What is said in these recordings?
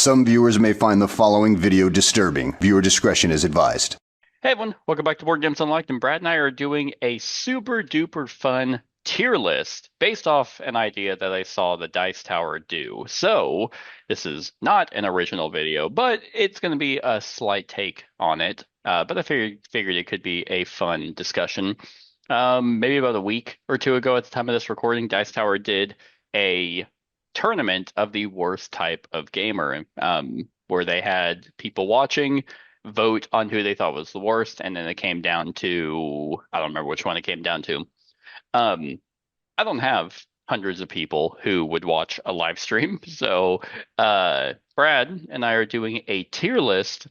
Some viewers may find the following video disturbing. Viewer discretion is advised. Hey everyone, welcome back to Board Games Unlocked, and Brad and I are doing a super duper fun tier list based off an idea that I saw the Dice Tower do. So, this is not an original video, but it's going to be a slight take on it. But I figured it could be a fun discussion. Maybe about a week or two ago at the time of this recording, Dice Tower did a tournament of the worst type of gamer, where they had people watching vote on who they thought was the worst, and then it came down to I don't remember which one it came down to. Um, I don't have hundreds of people who would watch a live stream, so Brad and I are doing a tier list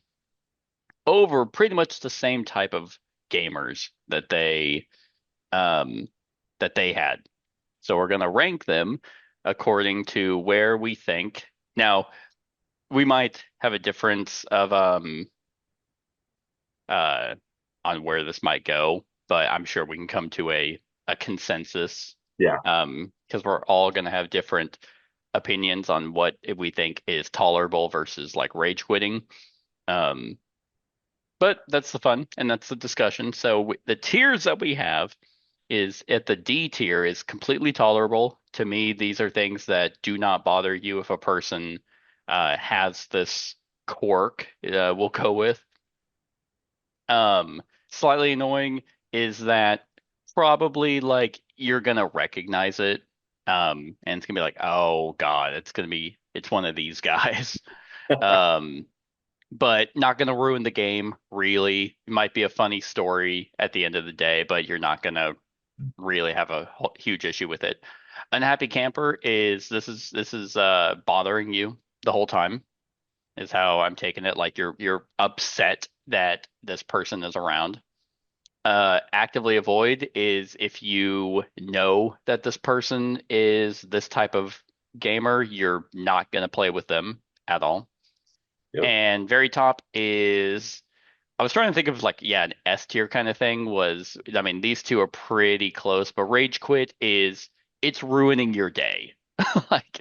over pretty much the same type of gamers um, that they had. So we're gonna rank them according to where we think. Now, we might have a difference of uh, on where this might go, but I'm sure we can come to a consensus, Yeah. because we're all going to have different opinions on what we think is tolerable versus like rage quitting. Um, but that's the fun and that's the discussion. So the tiers that we have is at the D tier is completely tolerable. To me, these are things that do not bother you if a person has this quirk, we'll go with. Slightly annoying is that probably like you're gonna recognize it. And it's gonna be like, oh God, it's one of these guys. Um, but not gonna ruin the game, really. It might be a funny story at the end of the day, but you're not gonna really have a huge issue with it. Unhappy camper is this is bothering you the whole time is how I'm taking it. Like you're upset that this person is around. Actively avoid is if you know that this person is this type of gamer, you're not going to play with them at all. Yep. And very top is I was trying to think of like, yeah, an S tier kind of thing was, I mean, these two are pretty close, but rage quit is it's ruining your day. Like,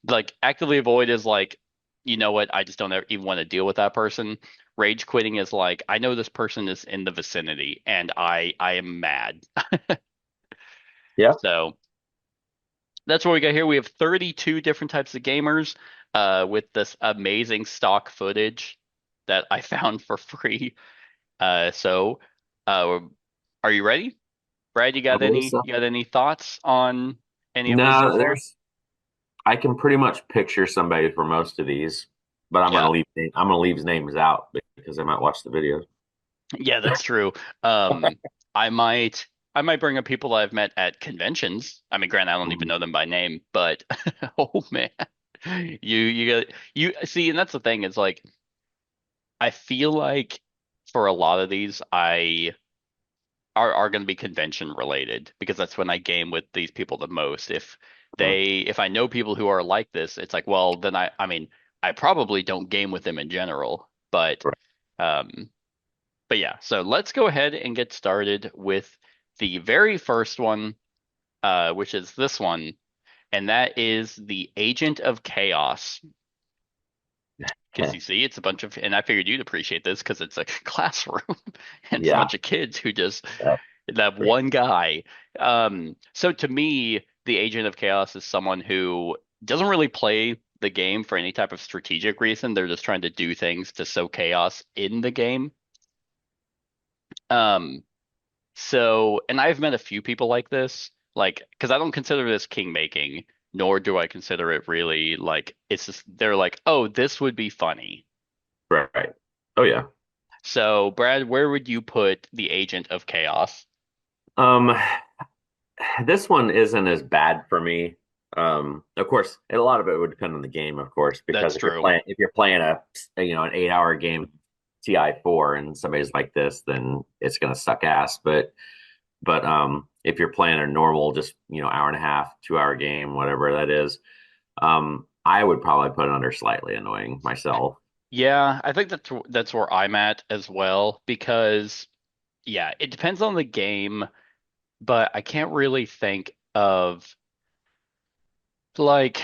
like actively avoid is like, you know what, I just don't even want to deal with that person. Rage quitting is like, I know this person is in the vicinity and I am mad. Yeah. So that's what we got here. We have 32 different types of gamers, with this amazing stock footage that I found for free. So, uh, are you ready? Brad, I believe so. you got any thoughts on any of these so No, far? I can pretty much picture somebody for most of these, but Yeah. I'm gonna leave his names out because I might watch the videos. Yeah, that's true. Um, I might I might bring up people that I've met at conventions. I mean, granted, I don't even Mhm. know them by name, but oh man. You see, and that's the thing, is like I feel like for a lot of these I are going to be convention related because that's when I game with these people the most. If I know people who are like this, it's like, well, then I mean, I probably don't game with them in general, Right. um but yeah, so let's go ahead and get started with the very first one, which is this one, and that is the Agent of Chaos. Because you see, it's a bunch of, and I figured you'd appreciate this because it's a classroom and it's a Yeah. bunch of kids who just Yeah. that one guy. So to me, the Agent of Chaos is someone who doesn't really play the game for any type of strategic reason. They're just trying to do things to sow chaos in the game. Um, and I've met a few people like this, like, because I don't consider this king making, nor do I consider it really like it's just they're like, oh, this would be funny. Right. Oh yeah. So, Brad, where would you put the Agent of Chaos? Um, this one isn't as bad for me. Of course, a lot of it would depend on the game, of course, because That's true. if you're playing an 8 hour game TI4 and somebody's like this, then it's gonna suck ass. But if you're playing a normal, just hour and a half, 2 hour game, whatever that is, I would probably put it under slightly annoying myself. Yeah, I think that's where I'm at as well because yeah, it depends on the game, but I can't really think of like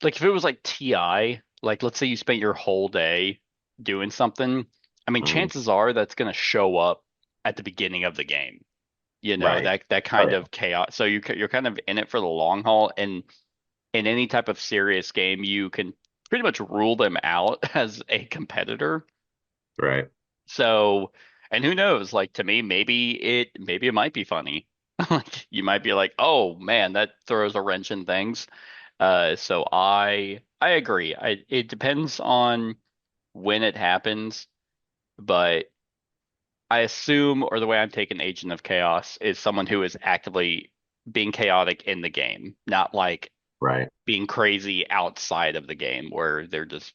like if it was like TI. Like, let's say you spent your whole day doing something. I mean, Mhm. chances are that's going to show up at the beginning of the game. Right. That Oh kind yeah. of chaos. So you're kind of in it for the long haul, and in any type of serious game, you can pretty much rule them out as a competitor. Right. So, and who knows? Like to me, maybe it might be funny. Like you might be like, oh man, that throws a wrench in things. So I agree. It depends on when it happens, but I assume, or the way I'm taking Agent of Chaos is someone who is actively being chaotic in the game, not like Right. being crazy outside of the game where they're just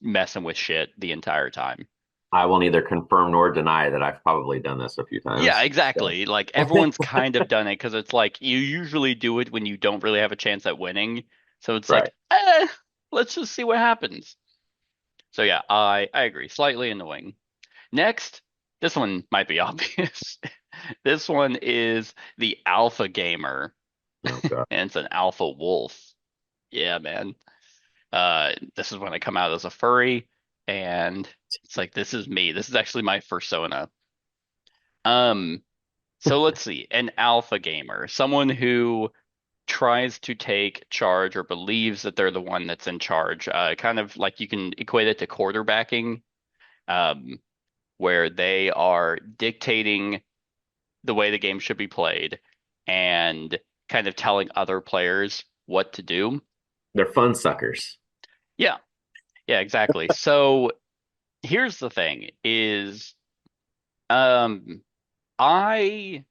messing with shit the entire time. I will neither confirm nor deny that I've probably done this a few Yeah, times. So. exactly. Like everyone's kind of done it because it's like you usually do it when you don't really have a chance at winning. So it's Right. like, let's just see what happens. So yeah, I agree. Slightly annoying. Next, this one might be obvious. This one is the alpha gamer, Oh God. and it's an alpha wolf. Yeah, man. This is when I come out as a furry, and it's like this is me. This is actually my persona. Um, so let's see, an alpha gamer, someone who tries to take charge or believes that they're the one that's in charge. Kind of like you can equate it to quarterbacking, um, where they are dictating the way the game should be played and kind of telling other players what to do. They're fun suckers. Yeah, yeah, exactly. So here's the thing is um I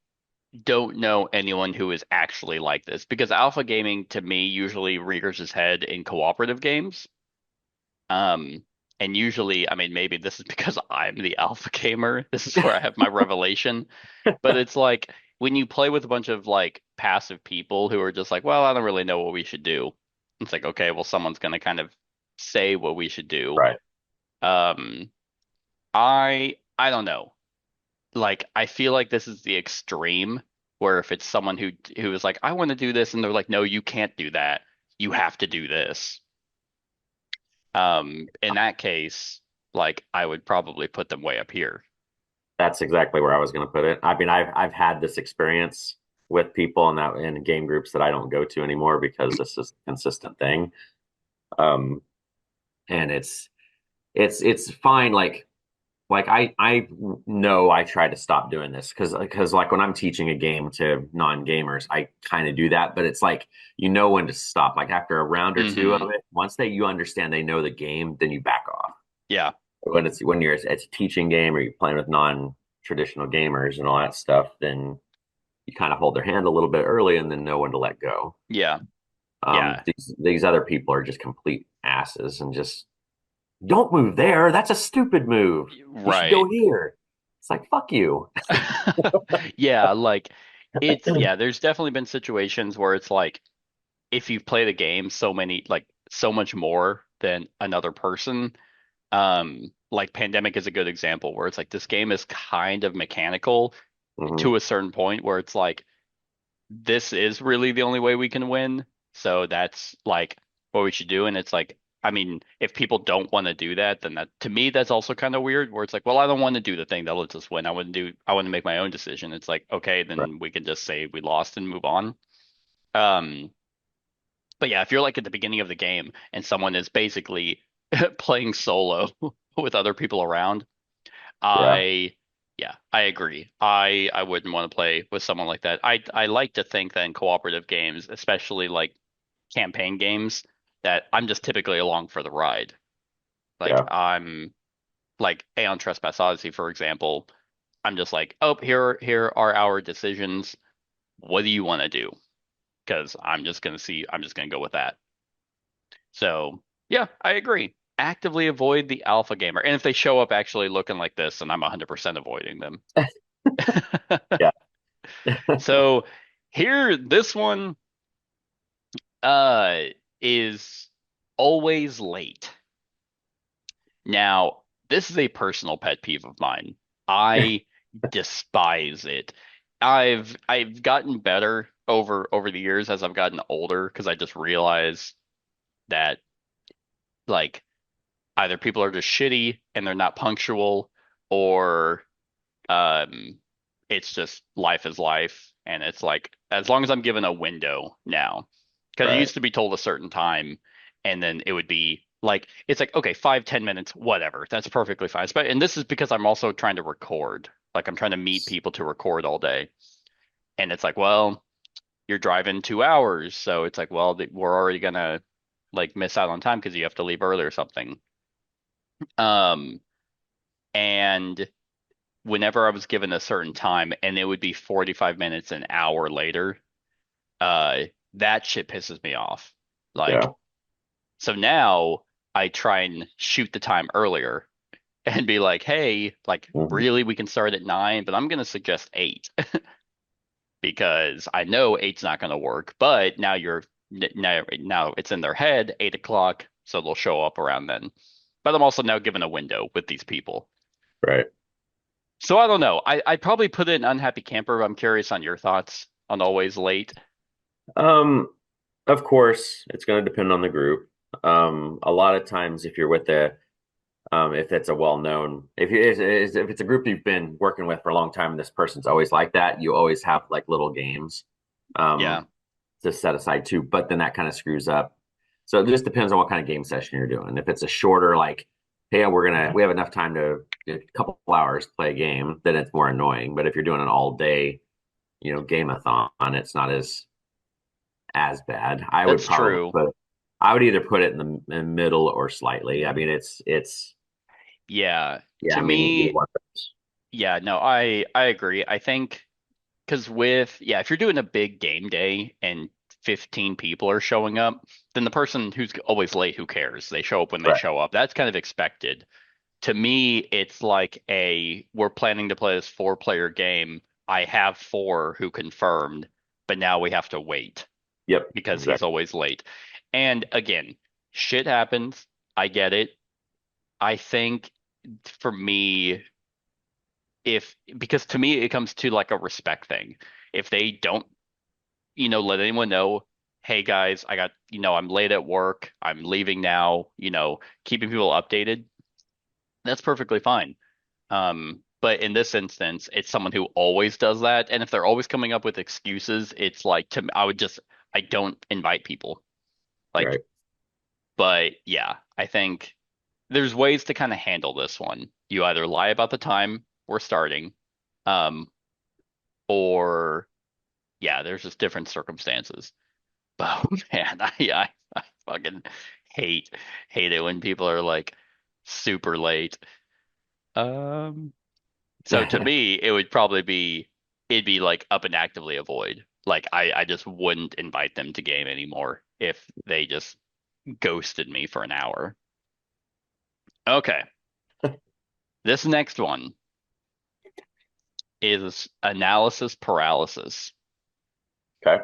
don't know anyone who is actually like this because alpha gaming to me usually rears its head in cooperative games. Um and usually, I mean, maybe this is because I'm the alpha gamer. This is where I have my revelation. But it's like when you play with a bunch of like passive people who are just like, well, I don't really know what we should do. It's like, okay, well, someone's gonna kind of say what we should do. Right. Um I don't know. Like I feel like this is the extreme where if it's someone who is like, I want to do this, and they're like, no, you can't do that. You have to do this. In that case, like I would probably put them way up here. That's exactly where I was going to put it. I mean, I've had this experience with people in game groups that I don't go to anymore because this is a consistent thing. Um, and it's fine. Like I know I try to stop doing this because like when I'm teaching a game to non-gamers, I kind of do that, but it's like you know when to stop. Like after a round or two of Hmm. it, once you understand they know the game, then you back off. Yeah. When it's a teaching game or you're playing with non-traditional gamers and all that stuff, then you kind of hold their hand a little bit early and then know when to let go. Yeah. Yeah. These other people are just complete asses and just don't move there. That's a stupid move. You should Right. go here. It's like fuck you. Yeah, like yeah, there's definitely been situations where it's like if you've played a game so much more than another person, like Pandemic is a good example where it's like this game is kind of mechanical Hmm. to a certain point where it's like this is really the only way we can win. So that's like what we should do. And it's like, I mean, if people don't want to do that, then that to me that's also kind of weird. Where it's like, well, I don't want to do the thing that lets us win. I want to make my own decision. It's like, okay, Right. then we can just say we lost and move on. Um, but yeah, if you're like at the beginning of the game and someone is basically playing solo with other people around, Yeah. I yeah, I agree. I wouldn't want to play with someone like that. I like to think that in cooperative games, especially like campaign games, that I'm just typically along for the ride. Like Yeah. I'm like Aeon Trespass Odyssey, for example. I'm just like, oh, here are our decisions. What do you want to do? Because I'm just gonna go with that. So yeah, I agree. Actively avoid the alpha gamer. And if they show up actually looking like this, then I'm 100% avoiding them. Yeah. So here, this one uh is always late. Now, this is a personal pet peeve of mine. I despise it. I've gotten better over the years as I've gotten older because I just realize that like either people are just shitty and they're not punctual, or um, it's just life is life, and it's like as long as I'm given a window now, because it Right. used to be told a certain time, and then it would be like it's like okay, 5, 10 minutes, whatever, that's perfectly fine. And this is because I'm also trying to record, like I'm trying to meet people to record all day, and it's like, well, you're driving 2 hours, so it's like, well, we're already gonna like miss out on time because you have to leave early or something. Um, and whenever I was given a certain time and it would be 45 minutes an hour later, uh, that shit pisses me off. Like, Yeah. so now I try and shoot the time earlier and be like, hey, like, Hmm. really, we can start at 9, but I'm gonna suggest 8 because I know eight's not gonna work. But now it's in their head, 8 o'clock, so they'll show up around then. But I'm also now given a window with these people. Right. So I don't know. I'd probably put it in unhappy camper, but I'm curious on your thoughts on always late. Um, of course, it's going to depend on the group. A lot of times, if you're with if it's a well-known, if it's a group you've been working with for a long time, and this person's always like that, you always have like little games, Yeah, um, to set aside too. But then that kind of screws up. So it just depends on what kind of game session you're doing. If it's a shorter, like, hey, we have enough time to a couple hours to play a game, then it's more annoying. But if you're doing an all day, game-a-thon, it's not as bad. that's true. I would either put it in the middle or slightly. I mean, it's Yeah, yeah. to I mean, either me, one of those. yeah, no, I agree. I think because if you're doing a big game day and 15 people are showing up, then the person who's always late, who cares? They show up when they Right. show up. That's kind of expected. To me, it's like we're planning to play this 4-player game. I have four who confirmed, but now we have to wait Yep. because he's Exactly. always late. And again, shit happens. I get it. I think for me, if because to me it comes to like a respect thing. If they don't, let anyone know, hey guys, I'm late at work. I'm leaving now, keeping people updated, that's perfectly fine. But in this instance, it's someone who always does that. And if they're always coming up with excuses, it's like I don't invite people. Like, Right. but yeah, I think there's ways to kind of handle this one. You either lie about the time we're starting, um, or yeah, there's just different circumstances. But oh, man, I fucking hate hate it when people are like super late. Um, so to me, it'd be like up and actively avoid. Like I just wouldn't invite them to game anymore if they just ghosted me for an hour. Okay. This next one is analysis paralysis. Okay.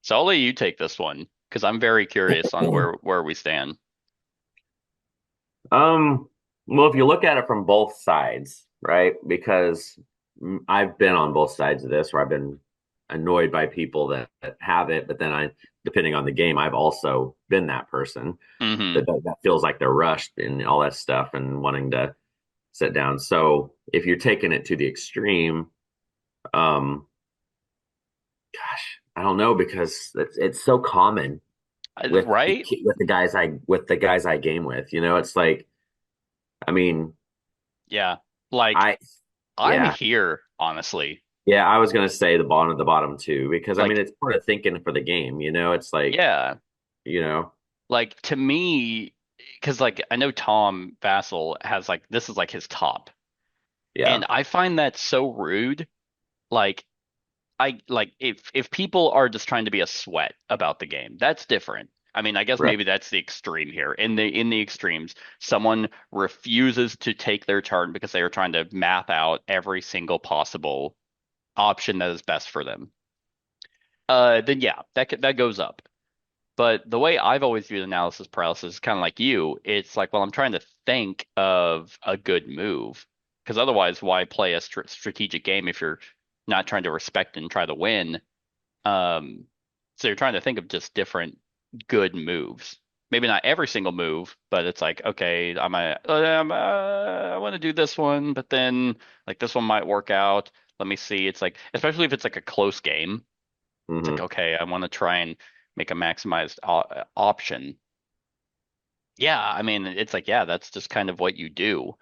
So I'll let you take this one because I'm very curious on where we stand. Um, well, if you look at it from both sides, right? Because I've been on both sides of this, where I've been annoyed by people that have it, but then depending on the game, I've also been that person Hmm. that feels like they're rushed and all that stuff and wanting to sit down. So if you're taking it to the extreme, um, gosh, I don't know because it's so common with Right? with the guys I game with. It's like, I mean, Yeah. Like I I'm yeah. here, honestly. Yeah, I was gonna say the bottom of the bottom too, because I mean Like, it's part of thinking for the game, it's like, yeah. you know, Like to me, because like I know Tom Vassell has like this is like his top. yeah, And I find that so rude. Like I like if people are just trying to be a sweat about the game, that's different. I mean, I guess right. maybe that's the extreme here. In the extremes, someone refuses to take their turn because they are trying to map out every single possible option that is best for them. Then yeah, that goes up. But the way I've always viewed analysis paralysis is kind of like you. It's like, well, I'm trying to think of a good move. Because otherwise, why play a strategic game if you're not trying to respect and try to win? Um, so you're trying to think of just different good moves. maybe not every single move, but it's like, okay, I want to do this one, but then like this one might work out. Let me see. It's like, especially if it's like a close game, it's like, Hmm. okay, I want to try and make a maximized option. Yeah, I mean, it's like, yeah, that's just kind of what you do.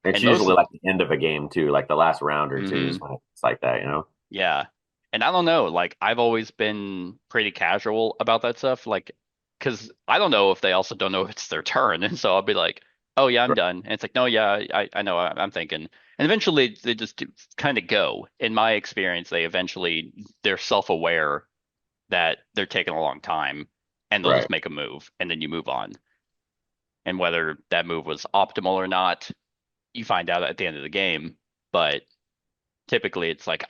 It's And most usually of, like the end of a game too, like the last round or two is mhm. when it's like that, you know? Yeah. And I don't know, like I've always been pretty casual about that stuff, like because I don't know if they also don't know if it's their turn. And so I'll be like, oh yeah, I'm Right. done. And it's like, no, yeah, I know, I'm thinking. And eventually they just kind of go. In my experience, they're self-aware that they're taking a long time and they'll Right. just make a move and then you move on. And whether that move was optimal or not, you find out at the end of the game. But typically it's like,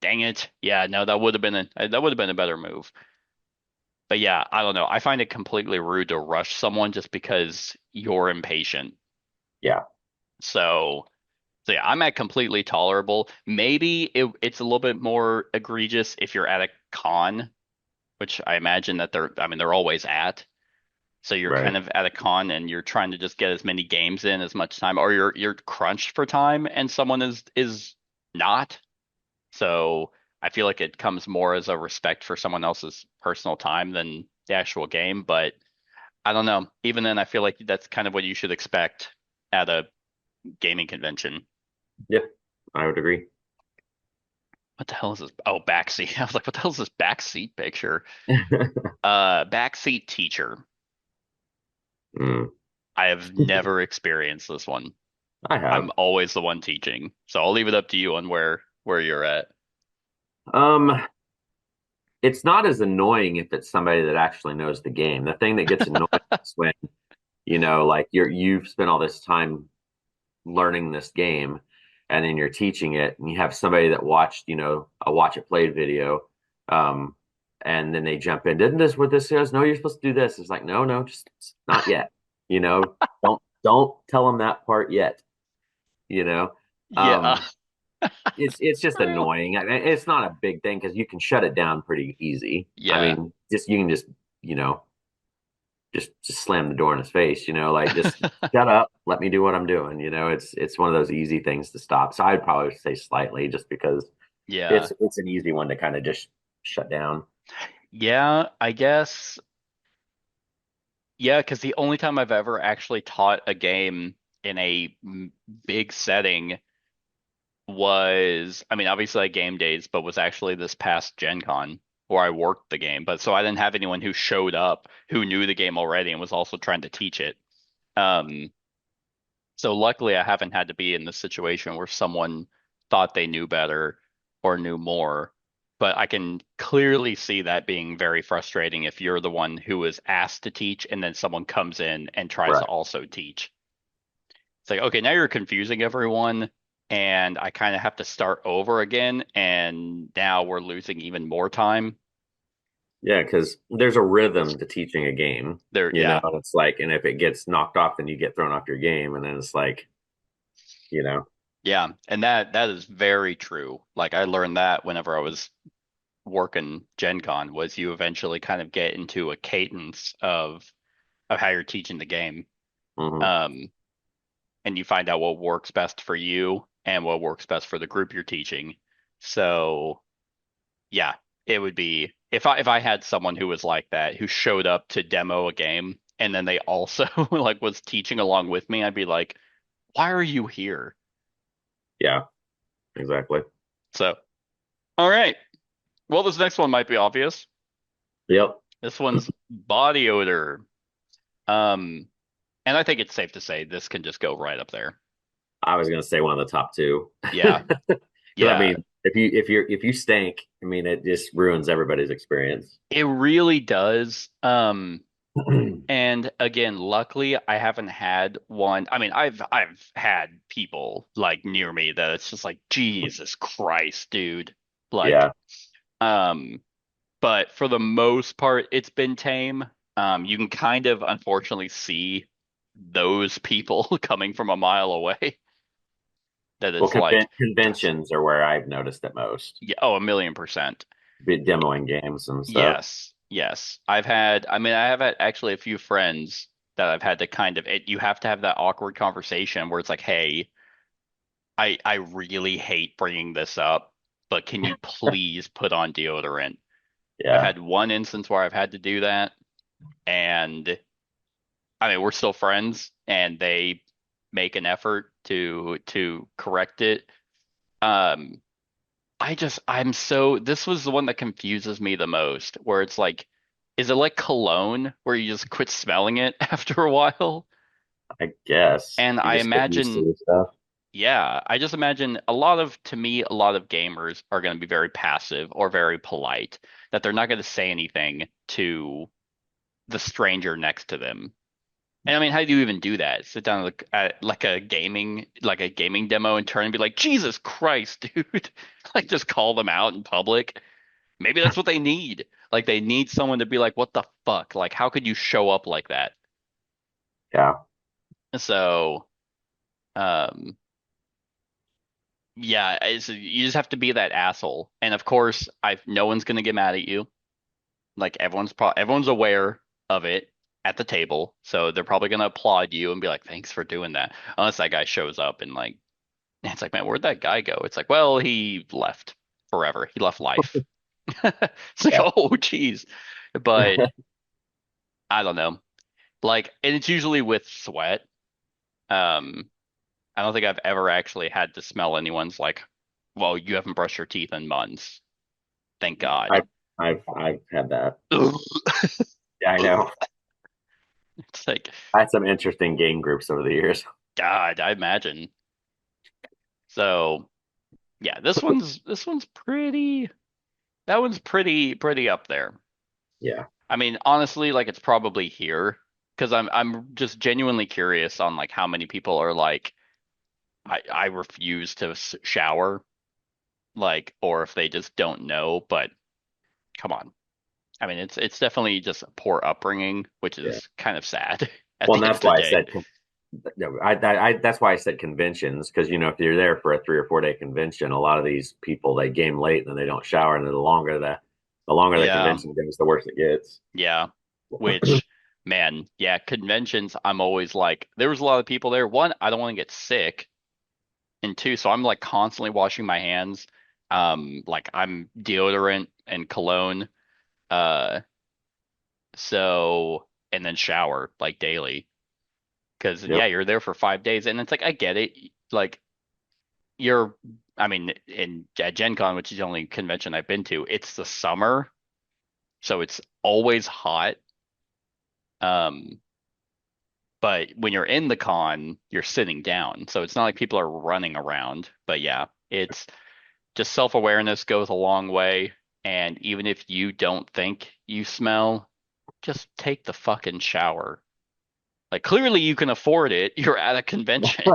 dang it. Yeah, no, that would have been a better move. But yeah, I don't know. I find it completely rude to rush someone just because you're impatient. Yeah. So, so yeah, I'm at completely tolerable. Maybe it's a little bit more egregious if you're at a con, which I imagine that I mean, they're always at. So you're Right. kind of at a con and you're trying to just get as many games in as much time, or you're crunched for time and someone is not. So I feel like it comes more as a respect for someone else's personal time than the actual game. But I don't know. Even then, I feel like that's kind of what you should expect at a gaming convention. Yeah. I would agree. What the hell is this? Oh, backseat. I was like, what the hell is this backseat picture? Backseat teacher. Mm, I have never experienced this one. I I'm have. always the one teaching. So I'll leave it up to you on where you're at. Um, it's not as annoying if it's somebody that actually knows the game. The thing that gets annoying is when, like you've spent all this time learning this game and then you're teaching it and you have somebody that watched, a watch it played video. Um, and then they jump in, didn't this what this is? No, you're supposed to do this. It's like, no, no, just not yet. Don't tell them that part yet, you know. Yeah. Um, it's just For real. annoying. I mean, it's not a big thing because you can shut it down pretty easy. I Yeah. mean, just you can just, you know, just slam the door in his face, like just shut up, let me do what I'm doing. It's one of those easy things to stop. So I'd probably say slightly just because Yeah. it's an easy one to kind of just shut down. Yeah, I guess. Yeah, because the only time I've ever actually taught a game in a big setting was, I mean, obviously like game days, but was actually this past Gen Con where I worked the game. But so I didn't have anyone who showed up who knew the game already and was also trying to teach it. Um, so luckily I haven't had to be in the situation where someone thought they knew better or knew more. But I can clearly see that being very frustrating if you're the one who was asked to teach and then someone comes in and tries to Right. also teach. It's like, okay, now you're confusing everyone, and I kind of have to start over again, and now we're losing even more time. Yeah, because there's a rhythm to teaching a game, There, yeah, and it's like, and if it gets knocked off, then you get thrown off your game, and then it's like, you know, yeah, and that is very true. Like I learned that whenever I was working Gen Con, was you eventually kind of get into a cadence of how you're teaching the game. mhm. Um, and you find out what works best for you and what works best for the group you're teaching. So yeah, it would be if I had someone who was like that, who showed up to demo a game and then they also like was teaching along with me, I'd be like, why are you here? Yeah, exactly. So, all right. Well, this next one might be obvious. Yep. This one's body odor. Um, and I think it's safe to say this can just go right up there. I was gonna say one of the top two. Yeah. Because I Yeah. mean, if you stank, I mean, it just ruins everybody's experience. It really does. And again, luckily I haven't had one. I mean, I've had people like near me that it's just like, Jesus Christ, dude. Like, Yeah. um, but for the most part, it's been tame. You can kind of unfortunately see those people coming from a mile away that Well, it's like, conventions are where I've noticed it most. yeah, oh, 1,000,000%. Demoing games and stuff. Yes. Yes. I have had actually a few friends that I've had to you have to have that awkward conversation where it's like, hey, I really hate bringing this up, but can you please put on deodorant? I've Yeah. had one instance where I've had to do that, and I mean, we're still friends, and they make an effort to correct it. Um, this was the one that confuses me the most, where it's like, is it like cologne where you just quit smelling it after a while? I guess And you I just get used to imagine, this stuff. yeah, I just imagine to me, a lot of gamers are going to be very passive or very polite, that they're not going to say anything to the stranger next to them. And I mean, how do you even do that? Sit down at like a gaming demo and turn and be like, Jesus Christ, dude. Like just call them out in public. Maybe that's what they need. Like they need someone to be like, what the fuck? Like how could you show up like that? Yeah. So, um, yeah, you just have to be that asshole. And of course, I no one's gonna get mad at you. Like everyone's aware of it at the table, so they're probably gonna applaud you and be like, thanks for doing that. Unless that guy shows up and like it's like, man, where'd that guy go? It's like, well, he left forever. He left life. It's like, Yeah. oh, geez. But I don't know. Like, and it's usually with sweat. Um, I don't think I've ever actually had to smell anyone's like, well, you haven't brushed your teeth in months. Thank God. I I've had that. Yeah, I know. It's like, I had some interesting game groups over the years. God, I imagine. So yeah, this one's pretty that one's pretty up there. Yeah. I mean, honestly, like it's probably here because I'm just genuinely curious on like how many people are like I refuse to shower, like, or if they just don't know. But come on, I mean, it's definitely just a poor upbringing, which Yeah. is kind of sad at Well, the and end of that's the why I day. said no, that's why I said conventions because if you're there for a 3 or 4 day convention, a lot of these people they game late and then they don't shower, and the longer the Yeah, convention goes, the worse it gets. yeah. Which, man, yeah, conventions. I'm always like, there was a lot of people there. One, I don't want to get sick, and two, so I'm like constantly washing my hands. Like I'm deodorant and cologne. Uh, so and then shower like daily. Because yeah, Yep. you're there for 5 days, and it's like I get it. Like you're, I mean, in at Gen Con, which is the only convention I've been to, it's the summer, so it's always hot. Um, but when you're in the con, you're sitting down, so it's not like people are running around. But yeah, it's just self-awareness goes a long way. And even if you don't think you smell, just take the fucking shower. Like clearly you can afford it. You're at a convention.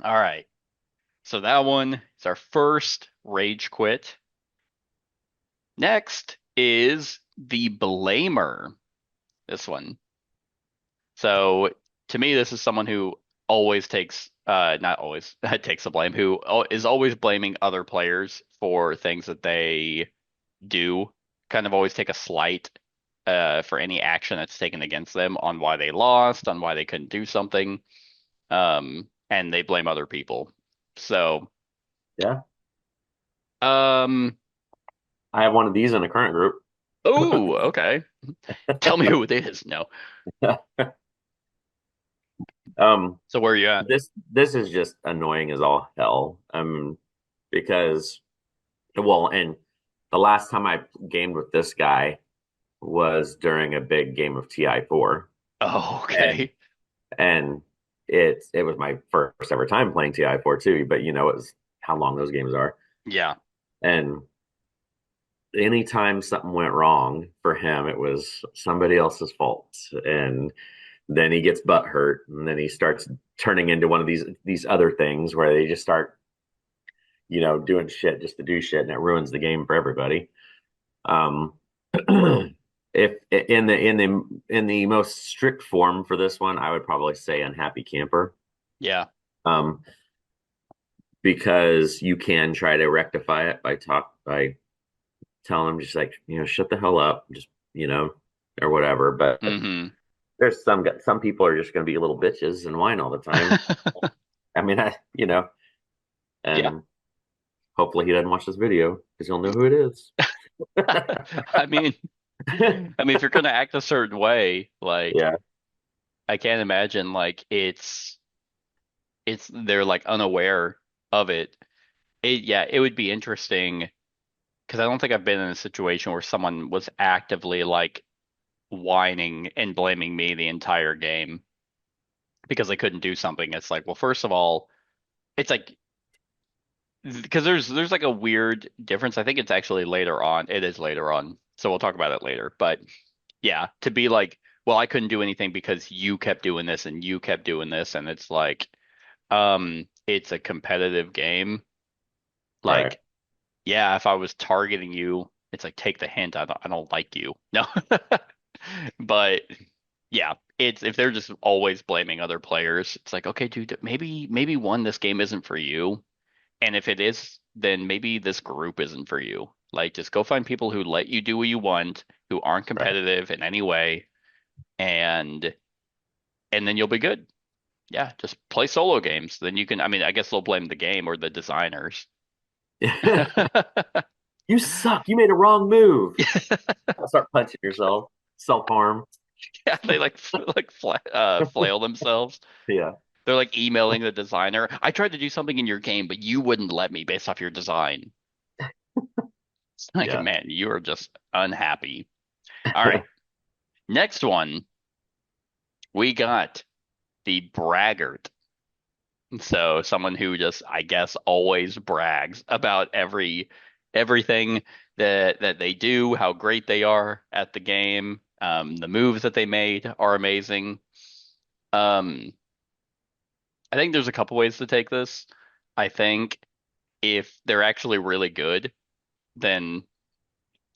All right. So that one is our first rage quit. Next is the blamer. This one. So to me, this is someone who always takes, not always, takes the blame, who is always blaming other players for things that they do. Kind of always take a slight, for any action that's taken against them on why they lost, on why they couldn't do something. And they blame other people. So, Yeah. um, I have one of these in a current group. oh, okay. Tell me who it is. No. um, So where are you at? this is just annoying as all hell. Because well, and the last time I gamed with this guy was during a big game of TI4, Oh, and okay. and it was my first ever time playing TI4 too. But it was how long those games are, Yeah. and anytime something went wrong for him, it was somebody else's fault, and then he gets butt hurt, and then he starts turning into one of these other things where they just start doing shit just to do shit, and it ruins the game for everybody. Um, if in the most strict form for this one, I would probably say unhappy camper. Yeah. Um, because you can try to rectify it by telling them just like, shut the hell up, just, or whatever. But Hmm. there's some people are just going to be little bitches and whine all the time. I mean, Yeah. and hopefully he doesn't watch this video because he'll know who it is. I mean, if you're gonna act a certain way, like Yeah, I can't imagine like it's they're like unaware of it. Yeah, it would be interesting because I don't think I've been in a situation where someone was actively like whining and blaming me the entire game because they couldn't do something. It's like, well, first of all, it's like because there's like a weird difference. I think it's actually later on. It is later on, so we'll talk about it later. But yeah, to be like, well, I couldn't do anything because you kept doing this and you kept doing this, and it's like, it's a competitive game. right. Like, yeah, if I was targeting you, it's like take the hint. I don't like you. No. But yeah, it's if they're just always blaming other players, it's like, okay, dude, maybe one, this game isn't for you. And if it is, then maybe this group isn't for you. Like just go find people who let you do what you want, who aren't Right. competitive in any way, and then you'll be good. Yeah, just play solo games. Then you can, I mean, I guess they'll blame the game or the designers. You suck. You made a wrong move. I'll start punching yourself. Self harm. Yeah, they like flail themselves. Yeah. They're like emailing the designer. I tried to do something in your game, but you wouldn't let me based off your design. It's like, Yeah. man, you are just unhappy. All right. Next one, we got the braggart. So someone who just, I guess, always brags about everything that they do, how great they are at the game. The moves that they made are amazing. Um, I think there's a couple ways to take this. I think if they're actually really good, then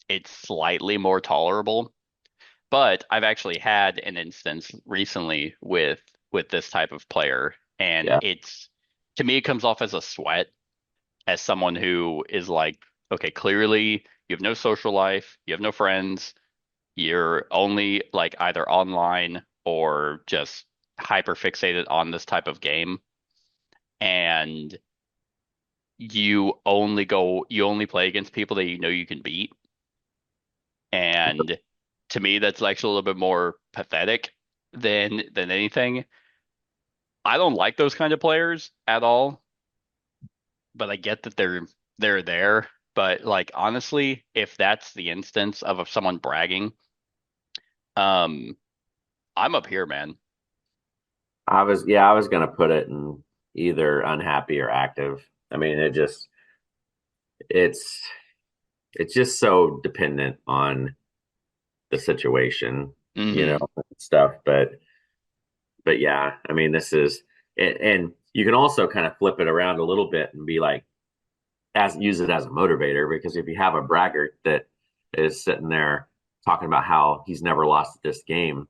it's slightly more tolerable. But I've actually had an instance recently with this type of player, and Yeah. it's to me it comes off as a sweat, as someone who is like, okay, clearly you have no social life, you have no friends, you're only like either online or just hyper fixated on this type of game, and you only play against people that you know you can beat. And to me, that's actually a little bit more pathetic than anything. I don't like those kind of players at all, but I get that they're there. But like honestly, if that's the instance of someone bragging, um, I'm up here, man. I was gonna put it in either unhappy or active. I mean, it's it's just so dependent on the situation, Hmm. stuff. But yeah, I mean, and you can also kind of flip it around a little bit and be like, as use it as a motivator, because if you have a braggart that is sitting there talking about how he's never lost at this game,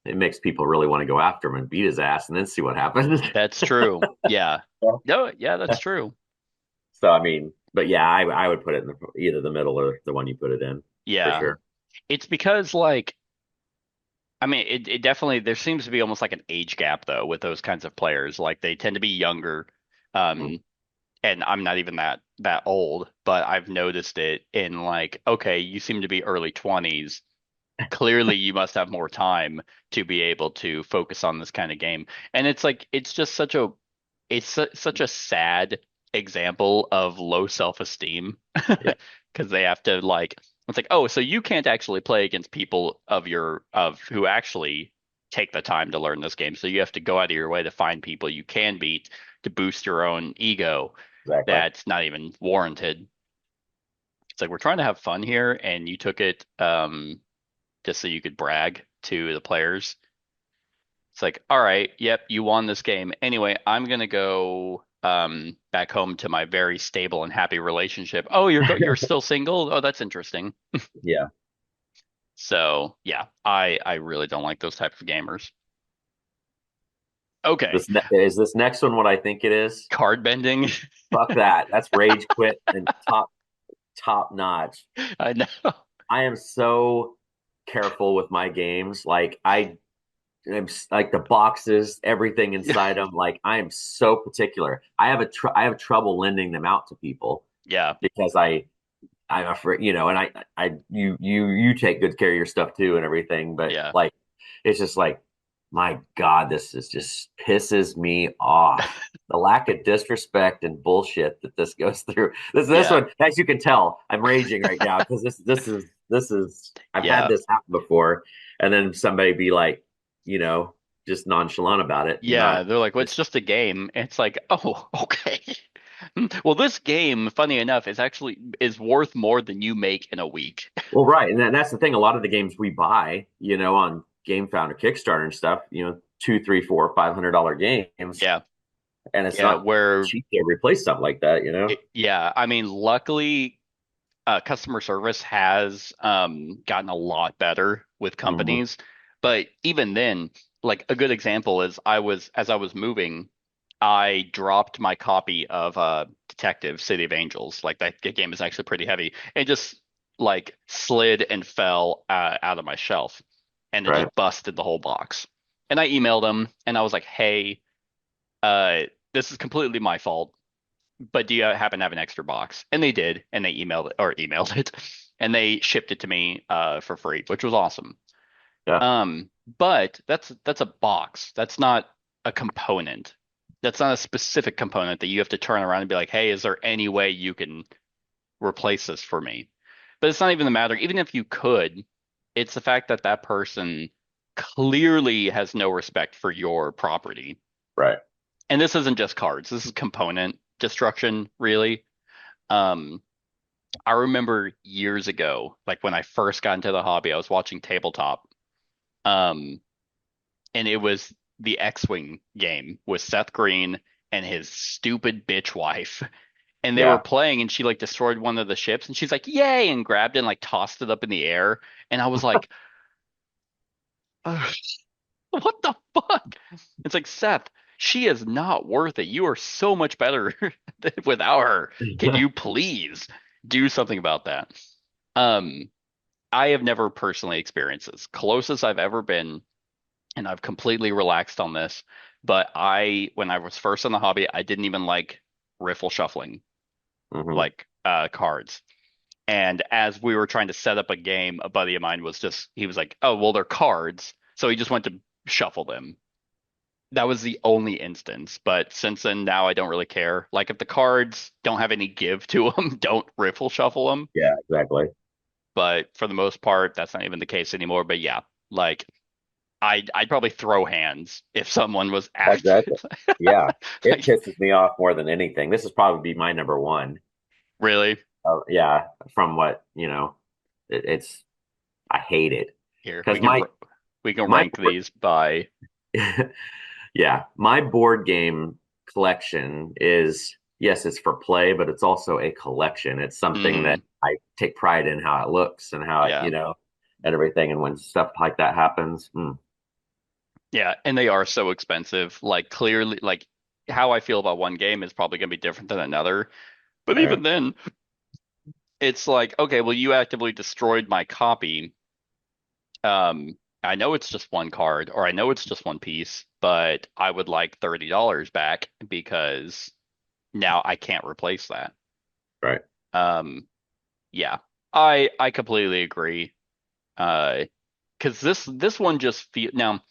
it makes people really want to go after him and beat his ass and then see what happens. That's true. Yeah. No, yeah, that's true. So I mean, but yeah, I would put it in either the middle or the one you put it in for Yeah. sure. It's because like I mean, it definitely there seems to be almost like an age gap though with those kinds of players. Like they tend to be younger. Mhm. Um, and I'm not even that old, but I've noticed it in like, okay, you seem to be early 20s. Clearly, you must have more time to be able to focus on this kind of game. And it's like it's just such a sad example of low self-esteem Yeah, because they have to like it's like, oh, so you can't actually play against people of who actually take the time to learn this game. So you have to go out of your way to find people you can beat to boost your own ego. exactly. That's not even warranted. It's like we're trying to have fun here, and you took it just so you could brag to the players. It's like, all right, yep, you won this game. Anyway, I'm gonna go back home to my very stable and happy relationship. Oh, you're still single? Oh, that's interesting. Yeah. So yeah, I really don't like those types of gamers. Okay, Is this next one what I think it is? card bending. Fuck that. That's rage quit and top. top notch. I know. I am so careful with my games. Like like the boxes, everything inside them. Like I am so particular. I have trouble lending them out to people Yeah. because I'm afraid, and you take good care of your stuff too and everything, but Yeah. like it's just like, my God, this is just pisses me off. The lack of disrespect and bullshit that this goes through. This Yeah. one, as you can tell, I'm raging right now because this is I've had Yeah. this happen before, and then somebody be like, you know, just nonchalant about it, and Yeah. not They're like, well, it's just just a game. It's like, oh, okay. Well, this game, funny enough, is worth more than you make in a week. well, right, and that's the thing. A lot of the games we buy, on GameFound or Kickstarter and stuff, two, three, four, $500 games, Yeah. and it's Yeah. not Where, cheap to replace stuff like that. yeah, I mean, luckily, customer service has gotten a lot better with Hmm. companies. But even then, like a good example is as I was moving, I dropped my copy of Detective City of Angels. Like that game is actually pretty heavy. And just like slid and fell out of my shelf and it Right, just busted the whole box. And I emailed them and I was like, hey, uh, this is completely my fault, but do you happen to have an extra box? And they did, and they emailed it, and they shipped it to me for free, which was awesome. yeah, But that's a box. That's not a component. That's not a specific component that you have to turn around and be like, hey, is there any way you can replace this for me? But it's not even the matter. Even if you could, it's the fact that that person clearly has no respect for your property. right. And this isn't just cards. This is component destruction, really. Um, I remember years ago, like when I first got into the hobby, I was watching tabletop. Um, and it was the X-Wing game with Seth Green and his stupid bitch wife. And they were Yeah. playing and she like destroyed one of the ships and she's like, "Yay!" and grabbed it and like tossed it up in the air. And I was like, "Ugh, what the fuck?" It's like, Seth, she is not worth it. You are so much better without her. Can you please do something about that? Um, I have never personally experienced this. Closest I've ever been, and I've completely relaxed on this, but when I was first in the hobby, I didn't even like riffle shuffling, Hmm. like cards. And as we were trying to set up a game, a buddy of mine he was like, oh, well, they're cards. So he just went to shuffle them. That was the only instance. But since then, now I don't really care. Like if the cards don't have any give to them, don't riffle shuffle them. Yeah, exactly. But for the most part, that's not even the case anymore. But yeah, like I'd probably throw hands if someone was Exactly. active. Yeah. It Like pisses me off more than anything. This is probably be my number one. really, Yeah, from what, it's I hate it here because my we can my rank these by yeah, my board game collection is, yes, it's for play, but it's also a collection. It's something that mhm, I take pride in how it looks and how yeah. and everything. And when stuff like that happens, Yeah, and they are so expensive. Like clearly, like how I feel about one game is probably going to be different than another. But right, even then, it's like, okay, well, you actively destroyed my copy. I know it's just one card, or I know it's just one piece, but I would like $30 back because now I can't replace that. right, Um, yeah, I completely agree. Because this one just feel now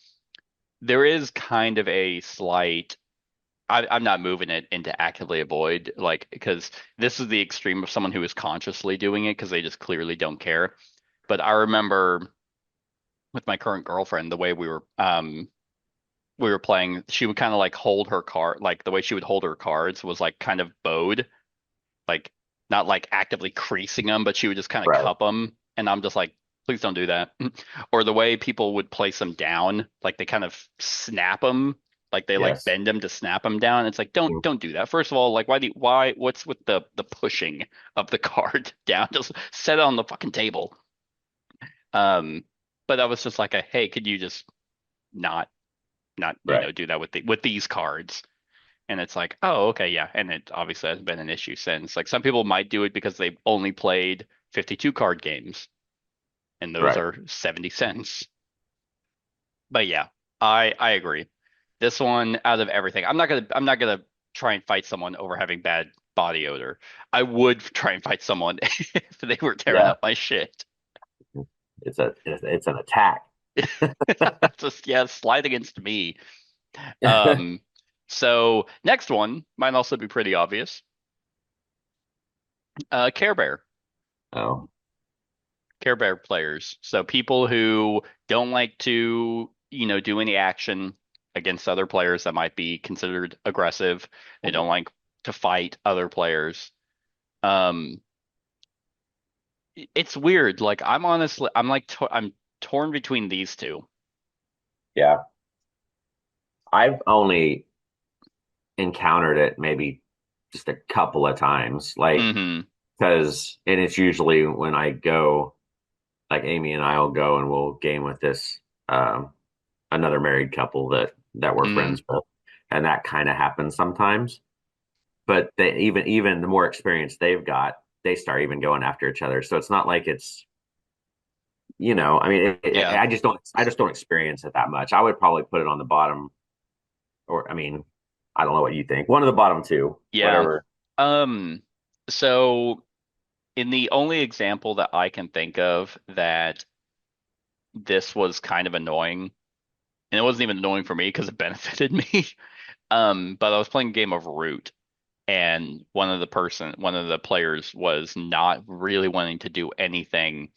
there is kind of a slight. I'm not moving it into actively avoid, like, because this is the extreme of someone who is consciously doing it because they just clearly don't care. But I remember with my current girlfriend, the way we were playing, she would kind of like hold her card, like the way she would hold her cards was like kind of bowed, like not like actively creasing them, but she would just kind of right. cup them. And I'm just like, please don't do that. Or the way people would place them down, like they kind of snap them, like they like Yes. bend them to snap them down. It's like, Mm. don't do that. First of all, like what's with the pushing of the card down? Just set it on the fucking table. Um, but I was just like, hey, could you just not, Right. do that with with these cards? And it's like, oh, okay, yeah. And it obviously has been an issue since. Like some people might do it because they've only played 52 card games, and those Right. are 70 cents. But yeah, I agree. This one out of everything, I'm not gonna try and fight someone over having bad body odor. I would try and fight someone if they were tearing Yeah. up my shit. It's an attack. Just yeah, slide against me. Um, so next one might also be pretty obvious. Care Bear. Oh, Care Bear players. So people who don't like to, do any action against other players that might be considered aggressive. They don't like to fight other players. Um, it's weird. Like I'm honestly, I'm torn between these two. yeah. I've only encountered it maybe just a couple of times, like Hmm. because and it's usually when I go, like Amy and I will go and we'll game with this um, another married couple that we're Hmm. friends with, and that kind of happens sometimes. But they even the more experience they've got, they start even going after each other. So it's not like it's I mean, Yeah. I just don't experience it that much. I would probably put it on the bottom, or I mean, I don't know what you think. One of the bottom two, Yeah. whatever. Um, so in the only example that I can think of that this was kind of annoying, and it wasn't even annoying for me because it benefited me. But I was playing a game of Root, and one of the players was not really wanting to do anything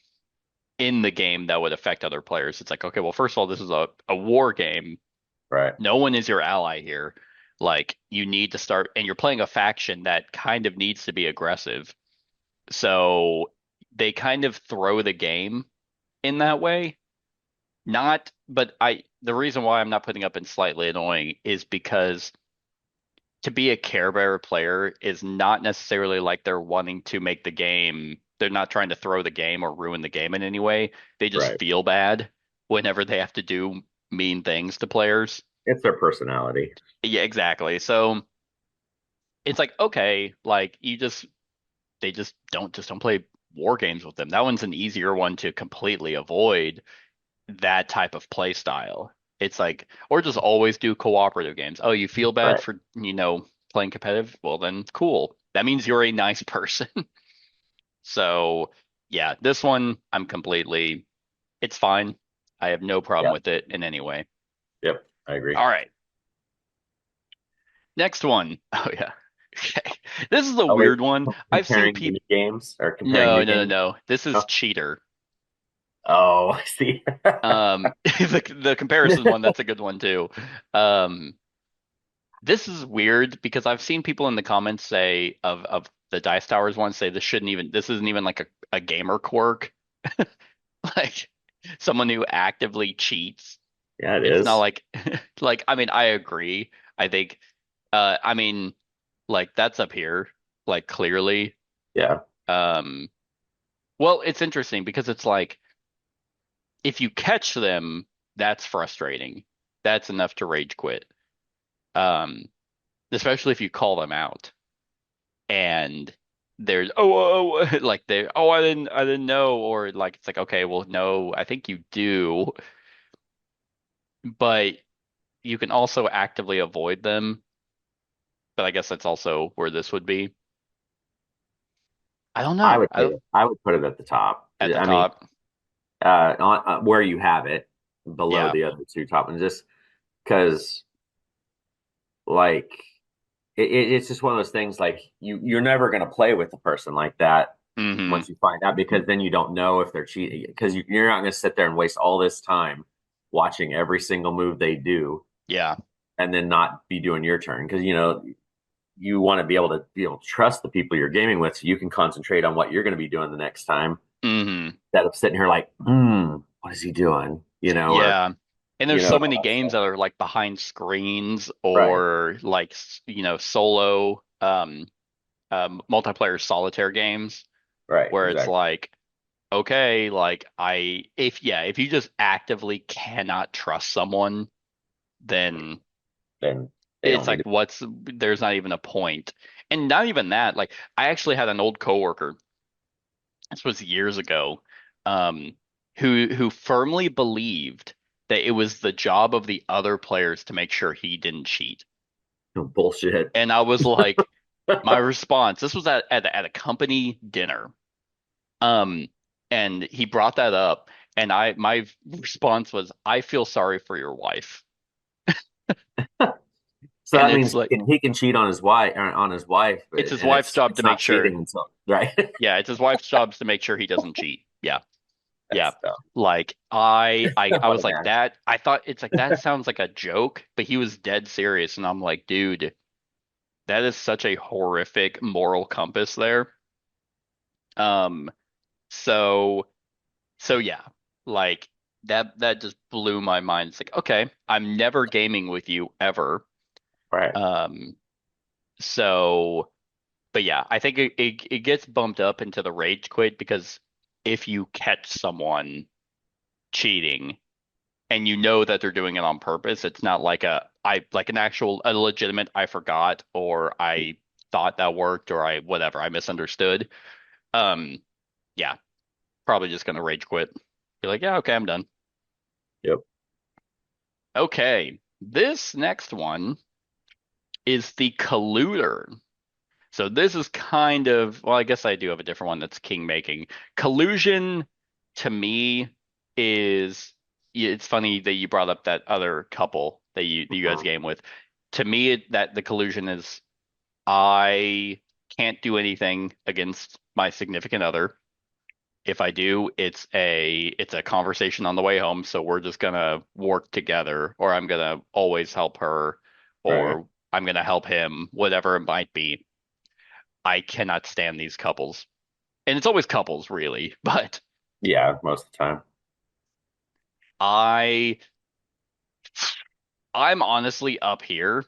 in the game that would affect other players. It's like, okay, well, first of all, this is a war game. Right, No one is your ally here. Like, you need to start, and you're playing a faction that kind of needs to be aggressive. So they kind of throw the game in that way. Not, but the reason why I'm not putting up in slightly annoying is because to be a Care Bear player is not necessarily like they're wanting to make the game. They're not trying to throw the game or ruin the game in any way. They just right. feel bad whenever they have to do mean things to players. It's their personality. Yeah, exactly. So it's like, okay, like they just don't play war games with them. That one's an easier one to completely avoid that type of play style. It's like, or just always do cooperative games. Oh, you feel bad Right. for, playing competitive? Well, then cool. That means you're a nice person. So, yeah, this one it's fine. I have no problem Yeah. with it in any way. Yep. I agree. All right. Next one. Oh, yeah. Okay. This is a Oh wait, weird one. I've seen comparing the people. new games or comparing No, new no, no, games? no. This is Oh, Cheater. oh, I see. The comparison one, that's a good one too. Um, This is weird because I've seen people in the comments say of the Dice Towers one say this isn't even like a gamer quirk. Like someone who actively cheats. Yeah, it It's not is. like like I mean I agree. I think I mean like that's up here, like clearly. Yeah. Um well it's interesting because it's like if you catch them, that's frustrating. That's enough to rage quit. Um especially if you call them out. And there's like they I didn't know, or like it's like okay well no I think you do, but you can also actively avoid them, but I guess that's also where this would be. I don't know. I would put it at the top. At the I mean, top. where you have it below Yeah. the other two top ones, just because like it's just one of those things like you're never going to play with a person like that Hmm. once you find out because then you don't know if they're cheating because you're not going to sit there and waste all this time watching every single move they do Yeah. and then not be doing your turn because you want to be able to trust the people you're gaming with so you can concentrate on what you're going to be doing the next time Hmm. instead of sitting here like what is he doing or Yeah. And there's so many games that are like behind screens right, or like solo multiplayer solitaire games right, where it's exactly. like okay, like if you just actively cannot trust someone, then Then They don't It's need like to. there's not even a point. And not even that, like I actually had an old coworker, this was years ago, um, who firmly believed that it was the job of the other players to make sure he didn't cheat. Bullshit. And I was like, my response, this was at a company dinner. Um, and he brought that up, and my response was, I feel sorry for your wife. So And that it's means like he can cheat on his wife, but it's his wife's job to it's make not sure. cheating until right. Yeah, it's his wife's job to make sure he doesn't cheat. Yeah. Yeah. That's dumb. Like I What was a like man. that. I thought it's like that sounds like a joke, but he was dead serious, and I'm like, dude, that is such a horrific moral compass there. Um, so so yeah, like that just blew my mind. It's like, okay, I'm never gaming with you ever. Right. Um, so but yeah, I think it gets bumped up into the rage quit because if you catch someone cheating and you know that they're doing it on purpose, it's not like like an actual a legitimate I forgot or I thought that worked or I whatever, I misunderstood. Um, yeah, probably just gonna rage quit. Be like, yeah, okay, I'm done. Yep. Okay, this next one is the colluder. So this is kind of, well, I guess I do have a different one that's king making. Collusion to me is, yeah, it's funny that you brought up that other couple that you guys Mhm. game with. To me, that the collusion is I can't do anything against my significant other. If I do, it's a conversation on the way home, so we're just gonna work together, or I'm gonna always help her, Right. or I'm gonna help him, whatever it might be. I cannot stand these couples. And it's always couples, really, but Yeah, most of the time. I I'm honestly up here,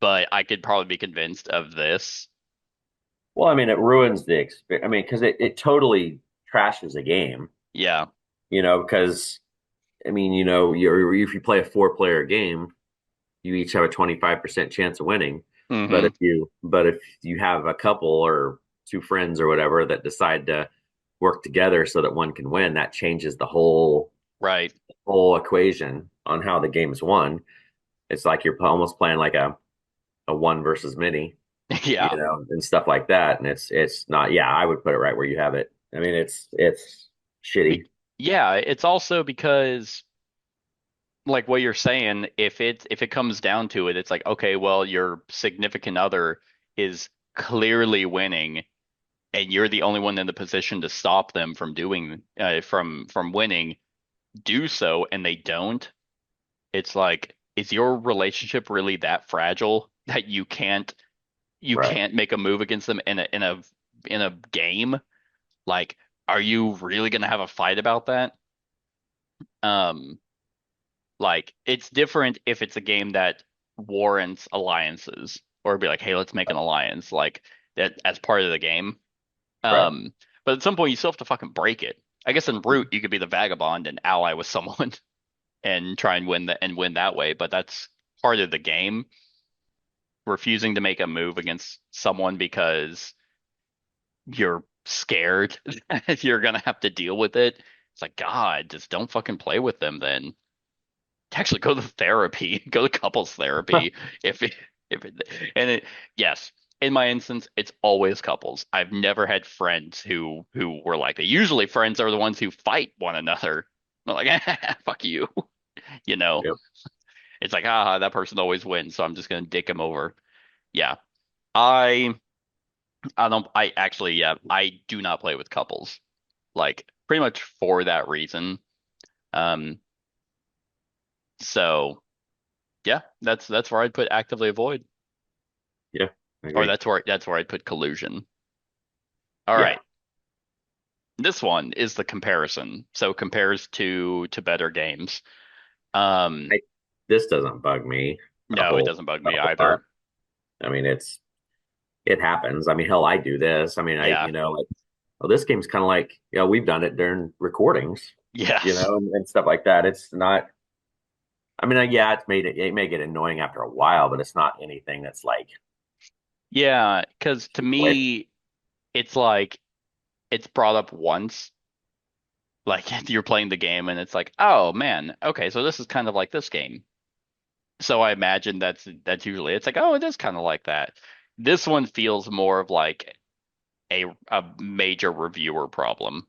but I could probably be convinced of this. Well, I mean, it ruins the experience. I mean, because it totally trashes a game, Yeah. because if you play a four-player game, you each have a 25% chance of winning. But Hmm. if you have a couple or two friends or whatever that decide to work together so that one can win, that changes the Right. whole equation on how the game's won. It's like you're almost playing like a one versus many, Yeah. and stuff like that. And it's not. Yeah, I would put it right where you have it. I mean, it's shitty. Yeah, it's also because like what you're saying, if it comes down to it, it's like, okay, well, your significant other is clearly winning and you're the only one in the position to stop them from doing from winning, do so and they don't. It's like, is your relationship really that fragile that you Right. can't make a move against them in a game? Like, are you really gonna have a fight about that? Um, like it's different if it's a game that warrants alliances or be like, hey, let's make an alliance like that as part of the game. Right. Um, but at some point you still have to fucking break it. I guess in Root you could be the vagabond and ally with someone and try and win that way, but that's part of the game. Refusing to make a move against someone because you're scared if you're gonna have to deal with it. It's like, God, just don't fucking play with them then. Actually, go to therapy, go to couples therapy. If it, if it, and it, yes, in my instance, it's always couples. I've never had friends who were like that. Usually, friends are the ones who fight one another. I'm like, fuck you, you know. Yep. It's like, ah, that person always wins, so I'm just gonna dick him over. Yeah, I I don't. I actually, yeah, I do not play with couples. Like pretty much for that reason. Um, so yeah, that's where I'd put actively avoid, Yeah. I or agree. that's where I'd put collusion. All Yeah. right, this one is the comparison. So compares to better games. Um, I, this doesn't bug me no, it doesn't bug a me whole lot. either. I mean, it happens. I mean, hell, I do this. I mean, Yeah. like, well, this game's kind of like, we've done it during recordings, Yes. and stuff like that. It's not. I mean, yeah, it may get annoying after a while, but it's not anything that's like Yeah, because to away. me, it's like it's brought up once. Like you're playing the game and it's like, oh man, okay, so this is kind of like this game. So I imagine that's usually it's like, oh, it is kind of like that. This one feels more of like a major reviewer problem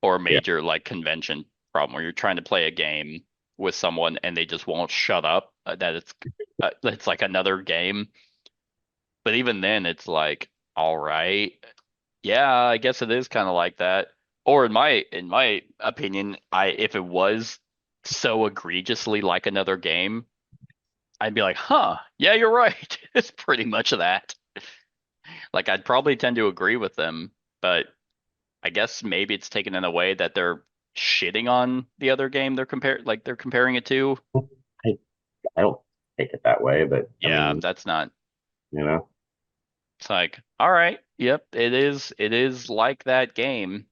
or a Yeah, major like convention problem where you're trying to play a game with someone and they just won't shut up that it's like another game. But even then, it's like, all right, yeah, I guess it is kind of like that. Or in my opinion, I if it was so egregiously like another game, I'd be like, huh, yeah, you're right. It's pretty much that. Like I'd probably tend to agree with them, but I guess maybe it's taken in a way that they're shitting on the other game they're comparing it to. I, I don't take it that way, but I Yeah, mean, that's not. you know, It's like, all right, yep, it is like that game.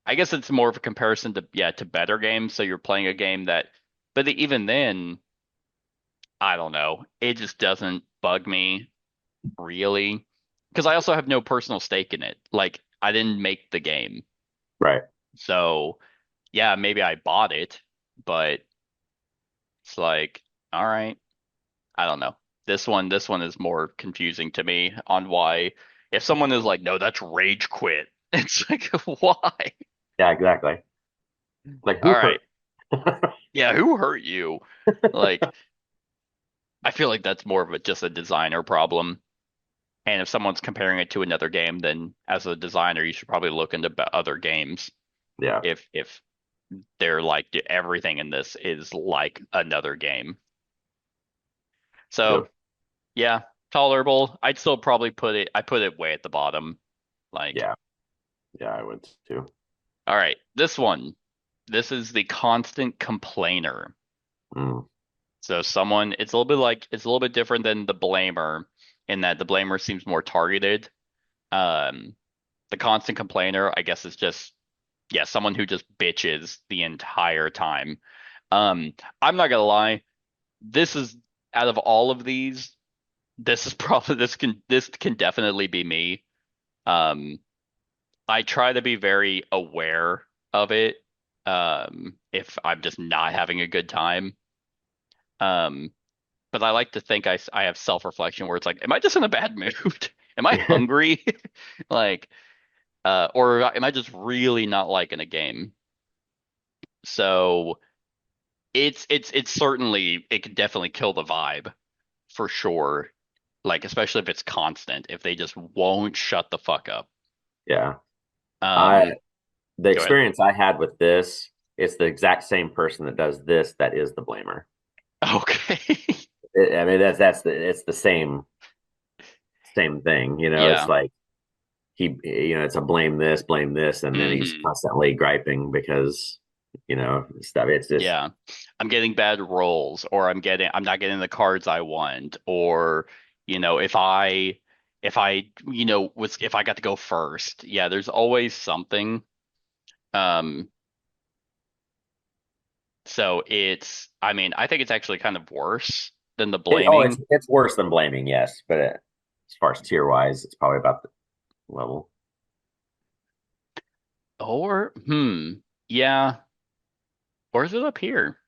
I guess it's more of a comparison to yeah, to better games. So you're playing a game that but even then, I don't know. It just doesn't bug me really because I also have no personal stake in it. Like I didn't make the game. right? So, yeah, maybe I bought it, but it's like, all right, I don't know. This one is more confusing to me on why if someone is like, no, that's rage quit. It's like, why? Yeah, exactly. Like All who right. hurt? Yeah, who hurt you? Like, I feel like that's more of a just a designer problem. And if someone's comparing it to another game, then as a designer, you should probably look into other games. Yeah, If they're like everything in this is like another game. So yep, yeah, tolerable. I'd still probably I put it way at the bottom. Like, yeah, yeah. I would too. all right, this one. This is the constant complainer. Mm. So it's a little bit different than the blamer in that the blamer seems more targeted. Um, the constant complainer, I guess, is just yeah, someone who just bitches the entire time. Um, I'm not gonna lie, this is out of all of these, this is probably this can definitely be me. Um, I try to be very aware of it. If I'm just not having a good time. Um, but I like to think I have self-reflection where it's like, am I just in a bad mood? Am I hungry? Like, or am I just really not liking a game? So it's certainly it can definitely kill the vibe for sure. Like especially if it's constant, if they just won't shut the fuck up. Yeah. I Um, the Go ahead. experience I had with this, it's the exact same person that does this that is the blamer. Okay. I mean, it's the same thing. You know, it's Yeah. like it's a blame this, and then he's Hmm. constantly griping because stuff. It's just Yeah. I'm getting bad rolls, or I'm not getting the cards I want, or if I got to go first. Yeah, there's always something. Um, so I mean, I think it's actually kind of worse than the blaming. it's worse than blaming, yes, but as far as tier wise, it's probably about the level. Or, yeah, or is it up here?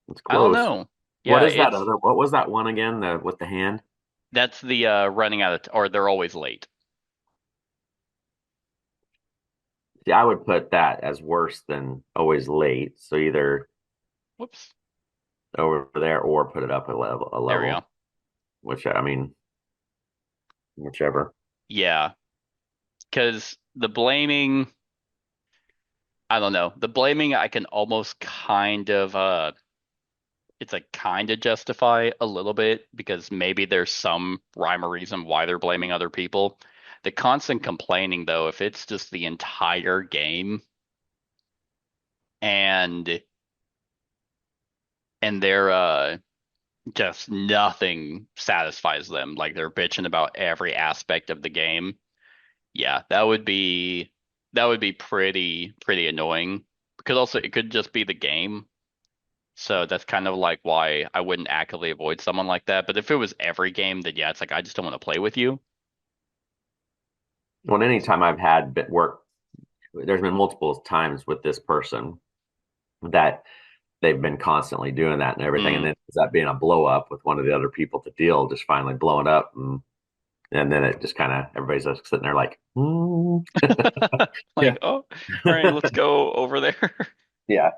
It's I don't close. know. Yeah, What was that one again? The with the hand? that's the running out of, or they're always late. Yeah, I would put that as worse than always late. So either Whoops. over there or put it up a There we go. level, which I mean, whichever. Yeah, because the blaming, I don't know. The blaming I can almost kind of it's like kind of justify a little bit because maybe there's some rhyme or reason why they're blaming other people. The constant complaining though, if it's just the entire game and they're just nothing satisfies them, like they're bitching about every aspect of the game. Yeah, that would be pretty annoying because also it could just be the game. So that's kind of like why I wouldn't actively avoid someone like that. But if it was every game, then yeah, it's like I just don't want to play with you. Well, anytime I've had bit work, there's been multiple times with this person that they've been constantly doing that and everything, and Mm. then ends up being a blow up with one of the other people to deal, just finally blowing up, and then it just kind of everybody's just sitting there like, Like, yeah, oh, all right, let's go over there. yeah,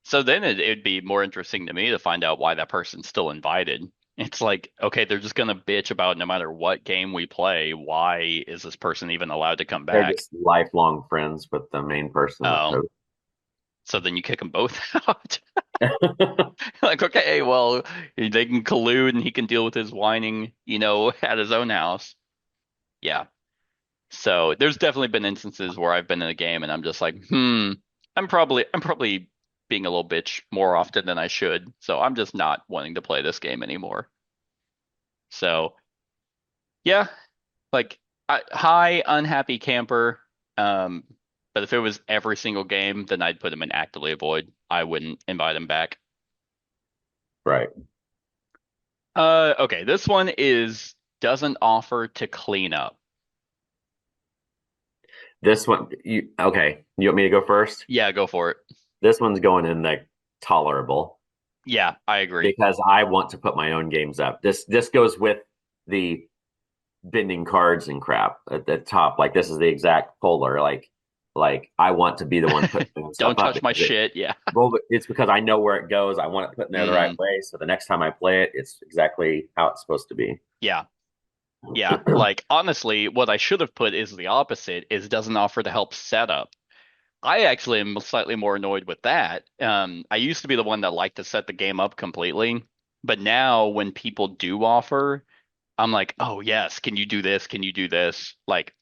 So then it'd be more interesting to me to find out why that person's still invited. It's like, okay, they're just gonna bitch about no matter what game we play. Why is this person even allowed to come they're back? just lifelong friends with the main person that Oh, hosts. so then you kick them both out. Like, okay, well, they can collude and he can deal with his whining, at his own house. Yeah. So there's definitely been instances where I've been in a game and I'm just like, I'm probably being a little bitch more often than I should. So I'm just not wanting to play this game anymore. So yeah, like hi, unhappy camper. Um, but if it was every single game, then I'd put him in actively avoid. I wouldn't invite him back. Right. Okay, this one is doesn't offer to clean up. This one, you okay? You want me to go first? Yeah, go for it. This one's going in the tolerable Yeah, I agree. because I want to put my own games up. This goes with the bending cards and crap at the top. Like this is the exact polar. Like I want to be the one putting stuff Don't up touch my because it shit. Yeah. well, it's because I know where it goes. I want it put in there the right Mm, way. So the next time I play it, it's exactly how it's supposed to be. yeah. Yeah. Like honestly, what I should have put is the opposite, is doesn't offer to help setup. I actually am slightly more annoyed with that. I used to be the one that liked to set the game up completely, but now when people do offer, I'm like, oh yes, can you do this? Can you do this? Like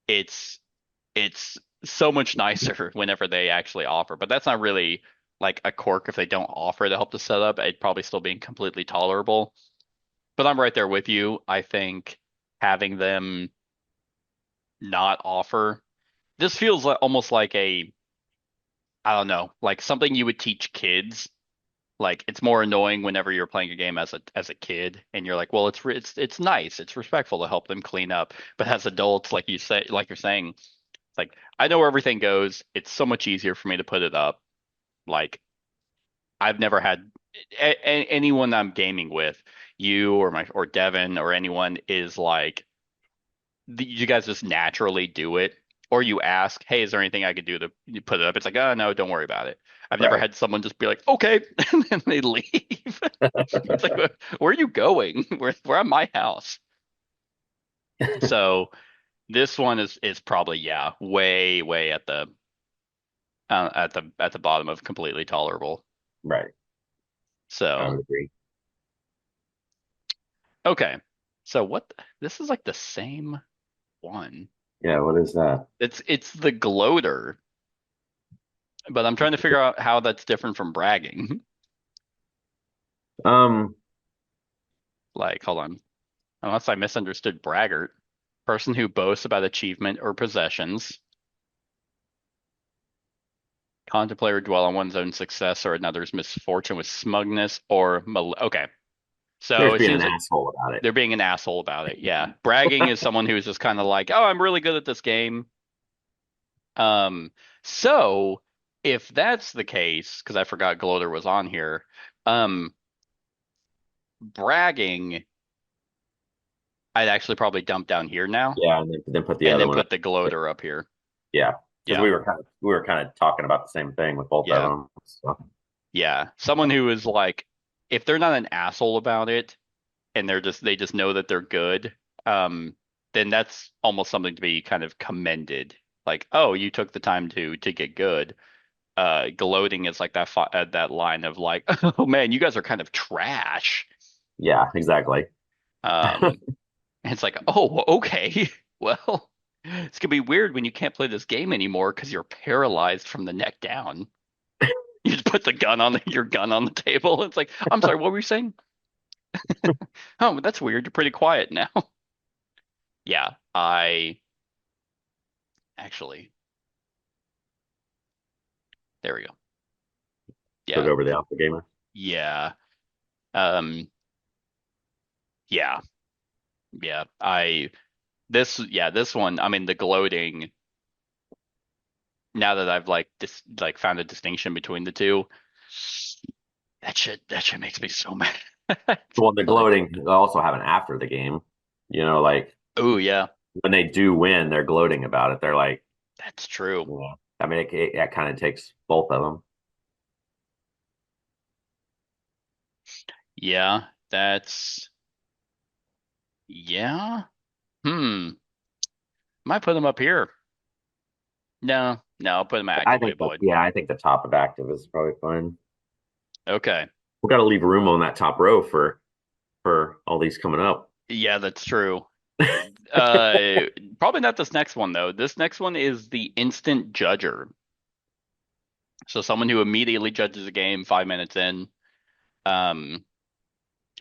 it's it's so much nicer whenever they actually offer. But that's not really like a quirk if they don't offer to help the setup. It'd probably still be completely tolerable. But I'm right there with you. I think having them not offer this feels like almost like I don't know, like something you would teach kids. Like it's more annoying whenever you're playing a game as a kid and you're like, well, it's nice, it's respectful to help them clean up. But as adults, like you say, like you're saying, it's like I know where everything goes. It's so much easier for me to put it up. Like I've never had anyone I'm gaming with, you or Devin or anyone is like you guys just naturally do it, or you ask, "Hey, is there anything I could do to put it up?" It's like, "Oh no, don't worry about it." I've never Right. had someone just be like, "Okay," and then they leave. It's like, where are you going? We're at my house. So this one is probably yeah, way at the bottom of completely tolerable. Right. I So would agree. okay, so this is like the same one. Yeah. What is that? It's the gloater, but I'm trying to figure out how that's different from bragging. Um. Like, hold on. Unless I misunderstood braggart. Person who boasts about achievement or possessions. Contemplate or dwell on one's own success or another's misfortune with smugness or okay. They're So just it being seems an like asshole about it. they're being an asshole about it. Yeah. Bragging is someone who's just kind of like, oh, I'm really good at this game. Um, so if that's the case, because I forgot Gloater was on here, um, bragging, I'd actually probably dump down here now Yeah, and then put the and other then one up. put the Gloater up here. Yeah, because Yeah. we were kind of talking about the same thing with both of Yeah. them. So, Yeah. Someone who is like, if they're not an asshole about it and they just know that they're good, um, then that's almost something to be kind of commended. Like, oh, you took the time to get good. Gloating is like that line of like, oh man, you guys are kind of trash. yeah, exactly. Um, and it's like, oh, okay. Well, it's gonna be weird when you can't play this game anymore because you're paralyzed from the neck down. You just put your gun on the table. It's like, I'm sorry, what were you saying? Oh, that's weird. You're pretty quiet now. Yeah, I actually, there we go. Put Yeah. it over the alpha gamer. Yeah. Um, yeah. Yeah. This one, I mean, the gloating, now that I've like found a distinction between the two, that shit makes me so mad. Well, the Like, gloating, they also happen after the game. Like oh yeah, when they do win, they're gloating about it. They're like, that's true. I mean, it kind of takes both of them. Yeah, that's yeah. Hmm. Might put them up here. No, no, I'll put them actively avoid. I think the top of active is probably fine. Okay. We've got to leave room on that top row for all these coming up. Yeah, that's true. Uh, Probably not this next one though. This next one is the instant judger. So someone who immediately judges a game 5 minutes in. Um,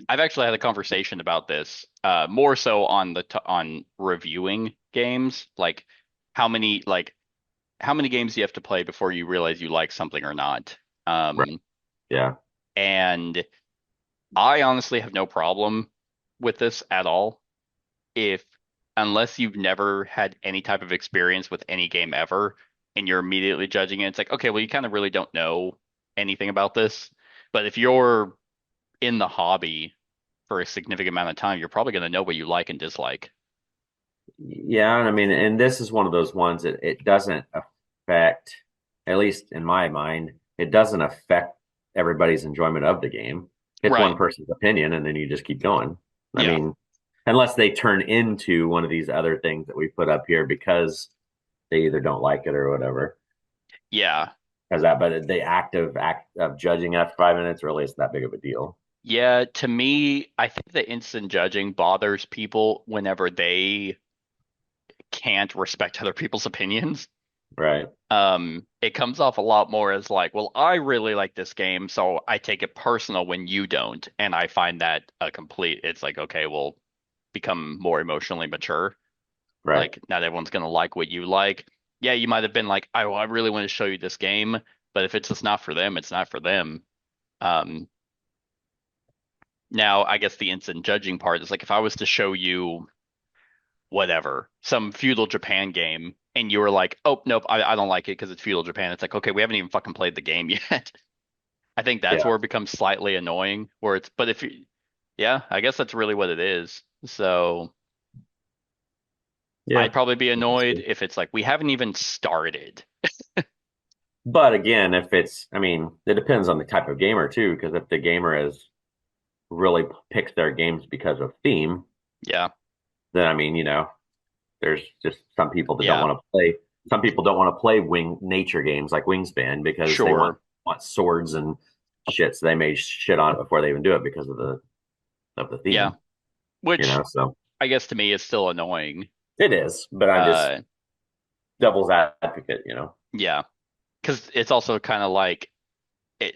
I've actually had a conversation about this, more so on on reviewing games, like how many like how many games you have to play before you realize you like something or not. Right. Um, Yeah. and I honestly have no problem with this at all. If Unless you've never had any type of experience with any game ever, and you're immediately judging it, it's like, okay, well, you kind of really don't know anything about this. But if you're in the hobby for a significant amount of time, you're probably going to know what you like and dislike. Yeah. I mean, and this is one of those ones that it doesn't affect, at least in my mind, it doesn't affect everybody's enjoyment of the game. It's one Right. person's opinion, and then you just keep going. I Yeah. mean, unless they turn into one of these other things that we put up here because they either don't like it or whatever. Yeah. Because but the act of judging after 5 minutes really isn't that big of a deal, Yeah. To me, I think the instant judging bothers people whenever they can't respect other people's opinions. right? It comes off a lot more as like, well, I really like this game, so I take it personal when you don't. And I find that it's like, okay, well, become more emotionally mature. Right. Like, not everyone's gonna like what you like. Yeah, you might have been like, I really want to show you this game, but if it's just not for them, it's not for them. Um, Now I guess the instant judging part is like if I was to show you whatever, some feudal Japan game, and you were like, oh, nope, I don't like it because it's feudal Japan. It's like, okay, we haven't even fucking played the game yet. I think that's Yeah. where it becomes slightly annoying, where it's, but if you, yeah, I guess that's really what it is. So Yeah. I'd probably be annoyed if it's like, we haven't even started. But again, if it's, I mean, it depends on the type of gamer too, because if the gamer has really picked their games because of theme, Yeah, then I mean, there's just some people that don't yeah, want to play. Some people don't want to play wing nature games like Wingspan because they want sure. swords and shit. So they may shit on it before they even do it because of the Yeah, theme. which So I guess to me is still annoying. it is, but I'm just Uh, devil's advocate. yeah, because it's also kind of like,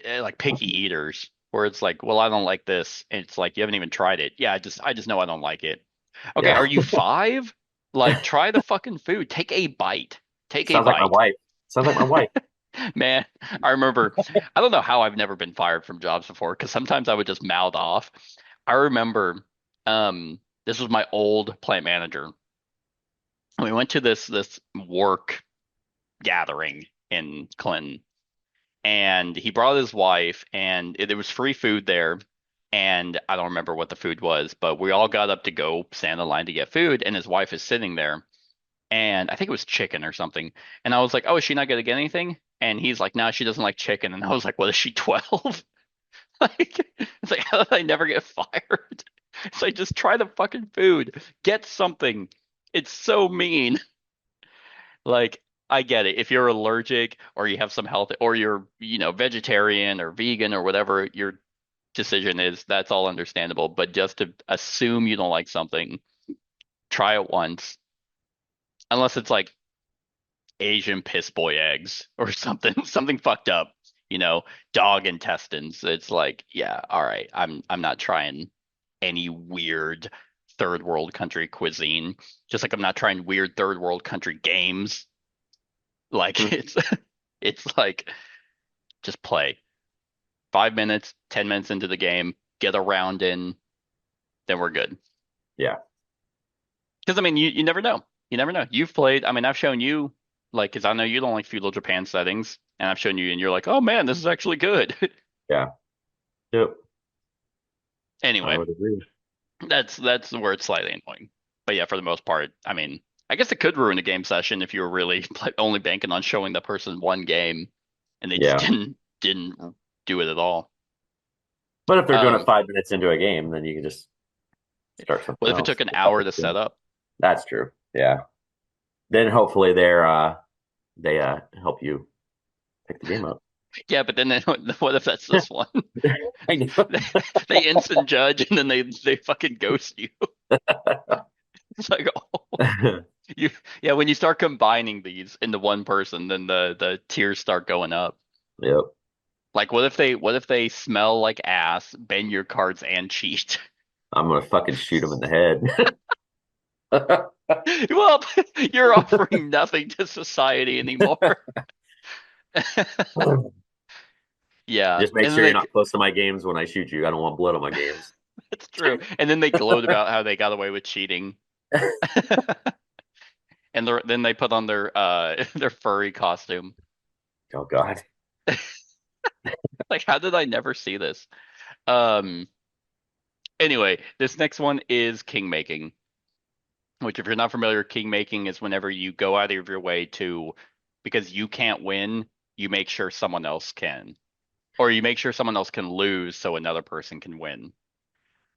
like picky eaters, where it's like, well, I don't like this, and it's like you haven't even tried it. Yeah, I just know I don't like it. Okay, are Yeah. you five? Like, try the fucking food. Take a bite. Take a Sounds like my bite. wife. Sounds like my wife. Man, I remember, I don't know how I've never been fired from jobs before, because sometimes I would just mouth off. I remember, this was my old plant manager. We went to this work gathering in Clinton, and he brought his wife, and there was free food there. And I don't remember what the food was, but we all got up to go stand in line to get food, and his wife is sitting there, and I think it was chicken or something. And I was like, "Oh, is she not gonna get anything?" And he's like, "No, she doesn't like chicken." And I was like, "What is she, 12?" Like, it's like, how did I never get fired? It's like, just try the fucking food. Get something. It's so mean. Like, I get it. If you're allergic or you have some health, or you're, vegetarian or vegan or whatever your decision is, that's all understandable. But just to assume you don't like something, try it once. Unless it's like Asian piss boy eggs or something, something fucked up, dog intestines. It's like, yeah, all right. I'm not trying any weird third world country cuisine. Just like I'm not trying weird third world country games. Like Hmm. it's like just play. 5 minutes, 10 minutes into the game, get a round in, then we're good. Yeah. Because I mean, you never know. You never know. You've played. I mean, I've shown you like because I know you don't like feudal Japan settings, and I've shown you, and you're like, oh man, this is actually good. Yeah. Yep. I Anyway, would agree. that's where it's slightly annoying. But yeah, for the most part, I mean, I guess it could ruin a game session if you were really only banking on showing the person one game, and they just Yeah. didn't do it at all. But if they're doing it Um, 5 minutes into a game, then you can just start something what if it else. took an hour to set up? That's true. Yeah. Then hopefully they help you pick the game up. Yeah, but then what if that's this one? I know. They instant judge and then they fucking ghost you. It's like, oh, you yeah. When you start combining these into one person, then the tiers start going up. Yep. Like, what if they smell like ass, bend your cards, and cheat? I'm gonna fucking shoot him in the head. Well, you're offering nothing to society anymore. Yeah, Just make and then sure you're not close to my games when I shoot you. I don't want blood on my games. that's true. And then they gloat about how they got away with cheating. And then they put on their their furry costume. Oh God. Like, how did I never see this? Um, anyway, this next one is king making, which if you're not familiar, king making is whenever you go out of your way to, because you can't win, you make sure someone else can, or you make sure someone else can lose so another person can win.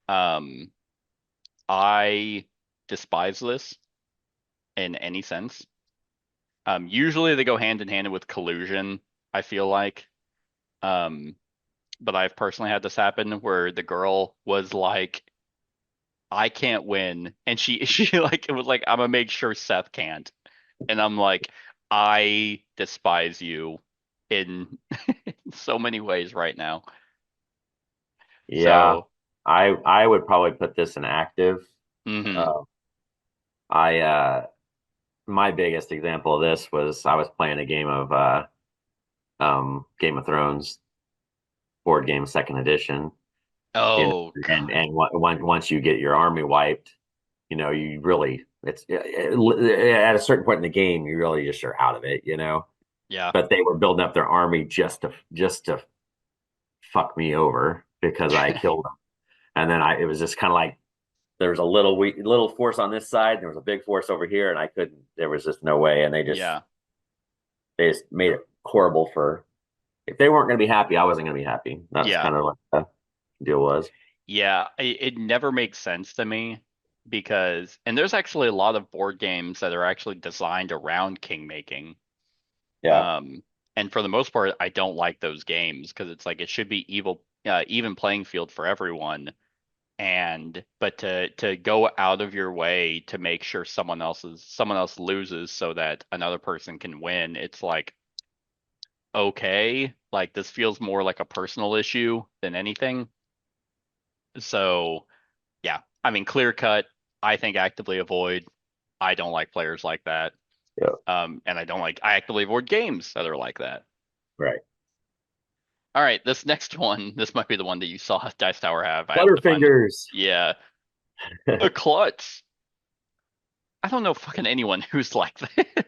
Um, I despise this in any sense. Usually they go hand in hand with collusion, I feel like. Um, but I've personally had this happen where the girl was like, I can't win. And she like it was like, I'm gonna make sure Seth can't. And I'm like, I despise you in so many ways right now. Yeah. So, I would probably put this in active. hmm. Uh, I my biggest example of this was I was playing a game of Game of Thrones board game second edition. Oh God. And once you get your army wiped, you really at a certain point in the game you really just are out of it, Yeah. but they were building up their army just to fuck me over because I killed them. And then it was just kind of like there was a little force on this side, and there was a big force over here, and I couldn't. There was just no way, and Yeah. they just made it horrible for. If they weren't going to be happy, I wasn't going to be happy. That's Yeah. kind of what the deal was. Yeah. It never makes sense to me because, and there's actually a lot of board games that are actually designed around king making. Yeah, Um, and for the most part, I don't like those games because it's like it should be even playing field for everyone. And but to go out of your way to make sure someone else loses so that another person can win, it's like okay, like this feels more like a personal issue than anything. So yeah, I mean clear cut. I think actively avoid. I don't like players like that. yeah, And I actively avoid games that are like that. right. All right, this next one, this might be the one that you saw Dice Tower have. I have to find it. Butterfingers. Yeah, a klutz. I don't know fucking anyone who's like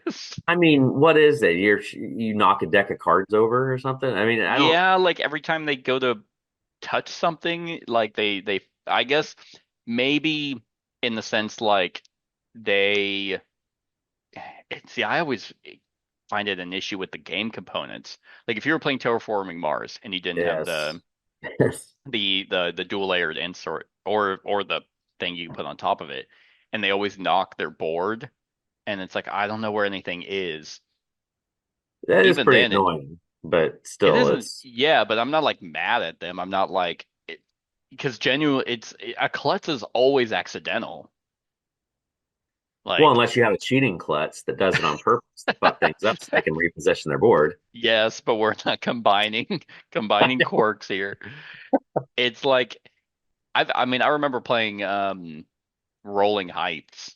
this. I mean, what is it? You knock a deck of cards over or something? I mean, I don't. Yeah, like every time they go to touch something, like they I guess maybe in the sense like they see, I always find it an issue with the game components. Like if you were playing Terraforming Mars and you didn't have Yes. Yes. the dual layered insert or the thing you put on top of it, and they always knock their board, and it's like I don't know where anything is. That is Even pretty then, annoying, but it still, isn't. it's Yeah, but I'm not like mad at them. I'm not like because genuine. A klutz is always accidental. well, Like unless you have a cheating klutz that does it on purpose to fuck things up so they can reposition their board. yes, but we're not combining combining quirks here. It's like I mean I remember playing Rolling Heights,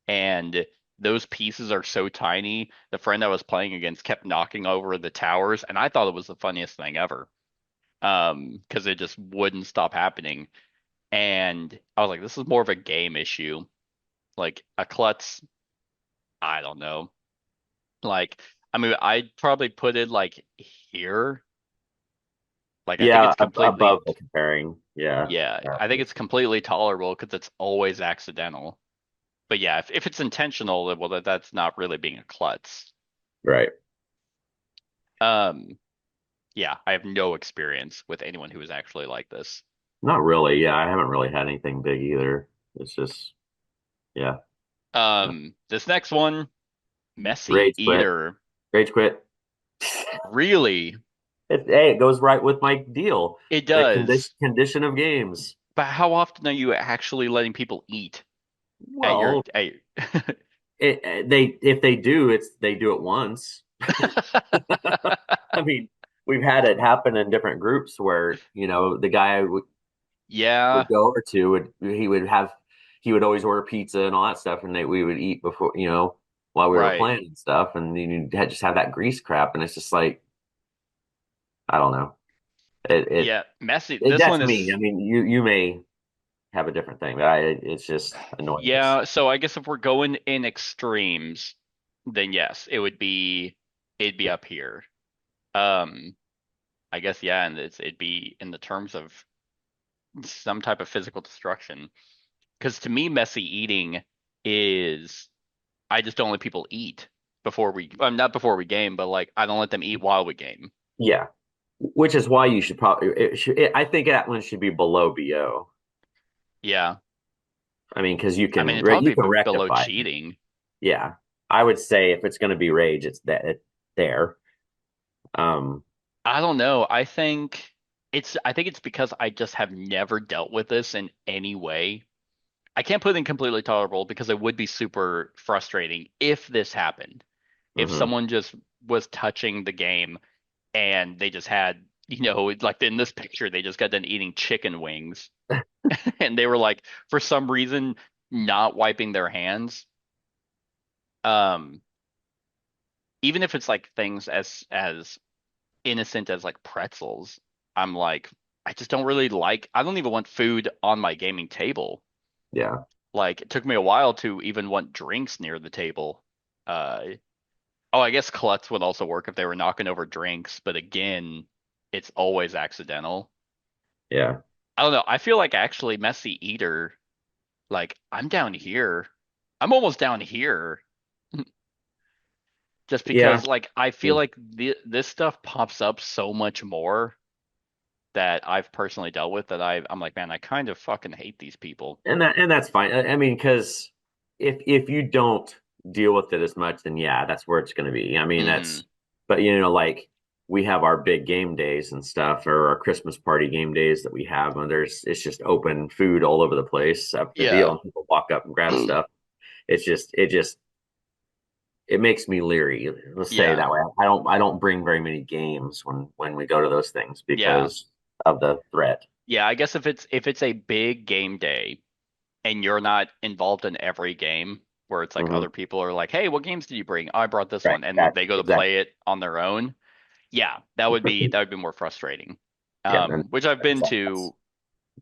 and those pieces are so tiny. The friend I was playing against kept knocking over the towers, and I thought it was the funniest thing ever. because it just wouldn't stop happening. And I was like, this is more of a game issue. Like a klutz, I don't know. Like, I mean, I'd probably put it like here. Like, I think Yeah, it's completely, above the comparing. Yeah. yeah, I think it's completely tolerable because it's always accidental. But yeah, if it's intentional, then, well, that's not really being a klutz. Right. Um, yeah, I have no experience with anyone who is actually like this. Not really. Yeah, I haven't really had anything big either. It's just, yeah. This next one, messy Rage quit. eater. Rage quit. Really, Hey, it goes right with my deal. it The does. condition of games. But how often are you actually letting people eat at your Well, at they if they do, they do it once. I mean, we've had it happen in different groups where, the guy would Yeah, go over to he would always order pizza and all that stuff, and we would eat before, while we were right. playing and stuff, and just have that grease crap, and it's just like, I don't know. It it, Yeah, messy. it This that's one me. I is mean, you may have a different thing, but it's just annoying. yeah, so I guess if we're going in extremes, then yes, it'd be up here. Um, I guess yeah, and it'd be in the terms of some type of physical destruction. Because to me, messy eating is I just don't let people eat before not before we game, but like I don't let them eat while we game. Yeah, which is why you should probably I think that one should be below BO. Yeah, I mean, because I mean it'd probably you can be below rectify it. cheating. Yeah, I would say if it's going to be rage, it's there. Um, I don't know. I think it's because I just have never dealt with this in any way. I can't put it in completely tolerable because it would be super frustrating if this happened. If mhm. someone just was touching the game and they just had, like in this picture, they just got done eating chicken wings and they were like, for some reason, not wiping their hands. Um, Even if it's like things as innocent as like pretzels, I'm like, I just don't really like, I don't even want food on my gaming table. Yeah, Like it took me a while to even want drinks near the table. Uh, oh, I guess klutz would also work if they were knocking over drinks, but again, it's always accidental. yeah, I don't know. I feel like actually messy eater, like I'm down here. I'm almost down here just yeah. because like I feel like this stuff pops up so much more that I've personally dealt with that I'm like, man, I kind of fucking hate these people. And that's fine. I mean, because if you don't deal with it as much, then yeah, that's where it's going to be. I mean, Hmm. but like we have our big game days and stuff, or our Christmas party game days that we have, and it's just open food all over the place up the deal, Yeah. and people walk up and grab stuff. It makes me leery. Let's say Yeah. that way. I don't bring very many games when we go to those things Yeah. because of the threat. Yeah, I guess if it's a big game day and you're not involved in every game where it's like Hmm. other people are like, "Hey, what games did you bring? Oh, I brought this Right. one," and That they go to exactly. play it on their own. Yeah, that would be more frustrating. Yeah. And Which I've been that's to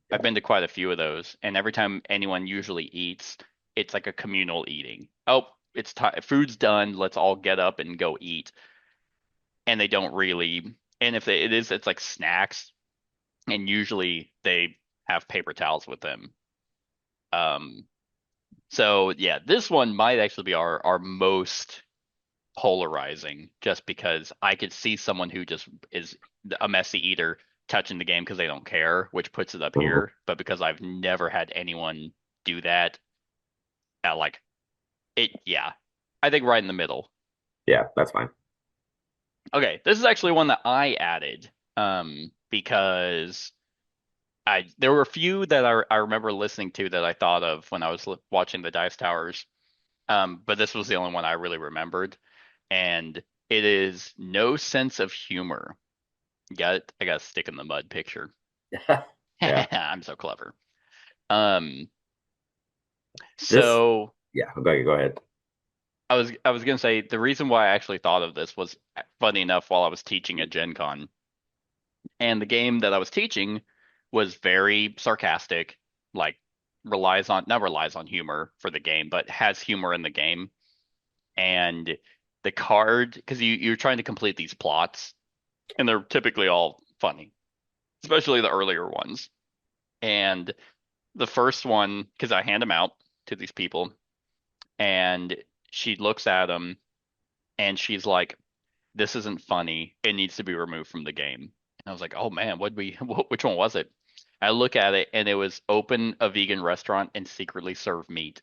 yeah. I've been to quite a few of those, and every time anyone usually eats, it's like a communal eating. Oh, it's time, food's done, let's all get up and go eat. And they don't really, and if it is, it's like snacks, and usually they have paper towels with them. Um, so yeah, this one might actually be our most polarizing, just because I could see someone who just is a messy eater touching the game because they don't care, which puts it up Mhm. here. But because I've never had anyone do that, like it, yeah, I think right in the middle. Yeah, that's fine. Okay, this is actually one that I added, because I there were a few that I remember listening to that I thought of when I was watching the Dice Towers. But this was the only one I really remembered, and it is no sense of humor. Got it? I got a stick in the mud picture. Yeah. I'm so clever. Um, This, so yeah, go ahead. I was gonna say the reason why I actually thought of this was funny enough while I was teaching at Gen Con. And the game that I was teaching was very sarcastic, like relies on not relies on humor for the game, but has humor in the game. And the card, because you're trying to complete these plots, and they're typically all funny, especially the earlier ones. And the first one, because I hand them out to these people, and she looks at them and she's like, "This isn't funny. It needs to be removed from the game." And I was like, "Oh man, which one was it?" I look at it and it was open a vegan restaurant and secretly serve meat.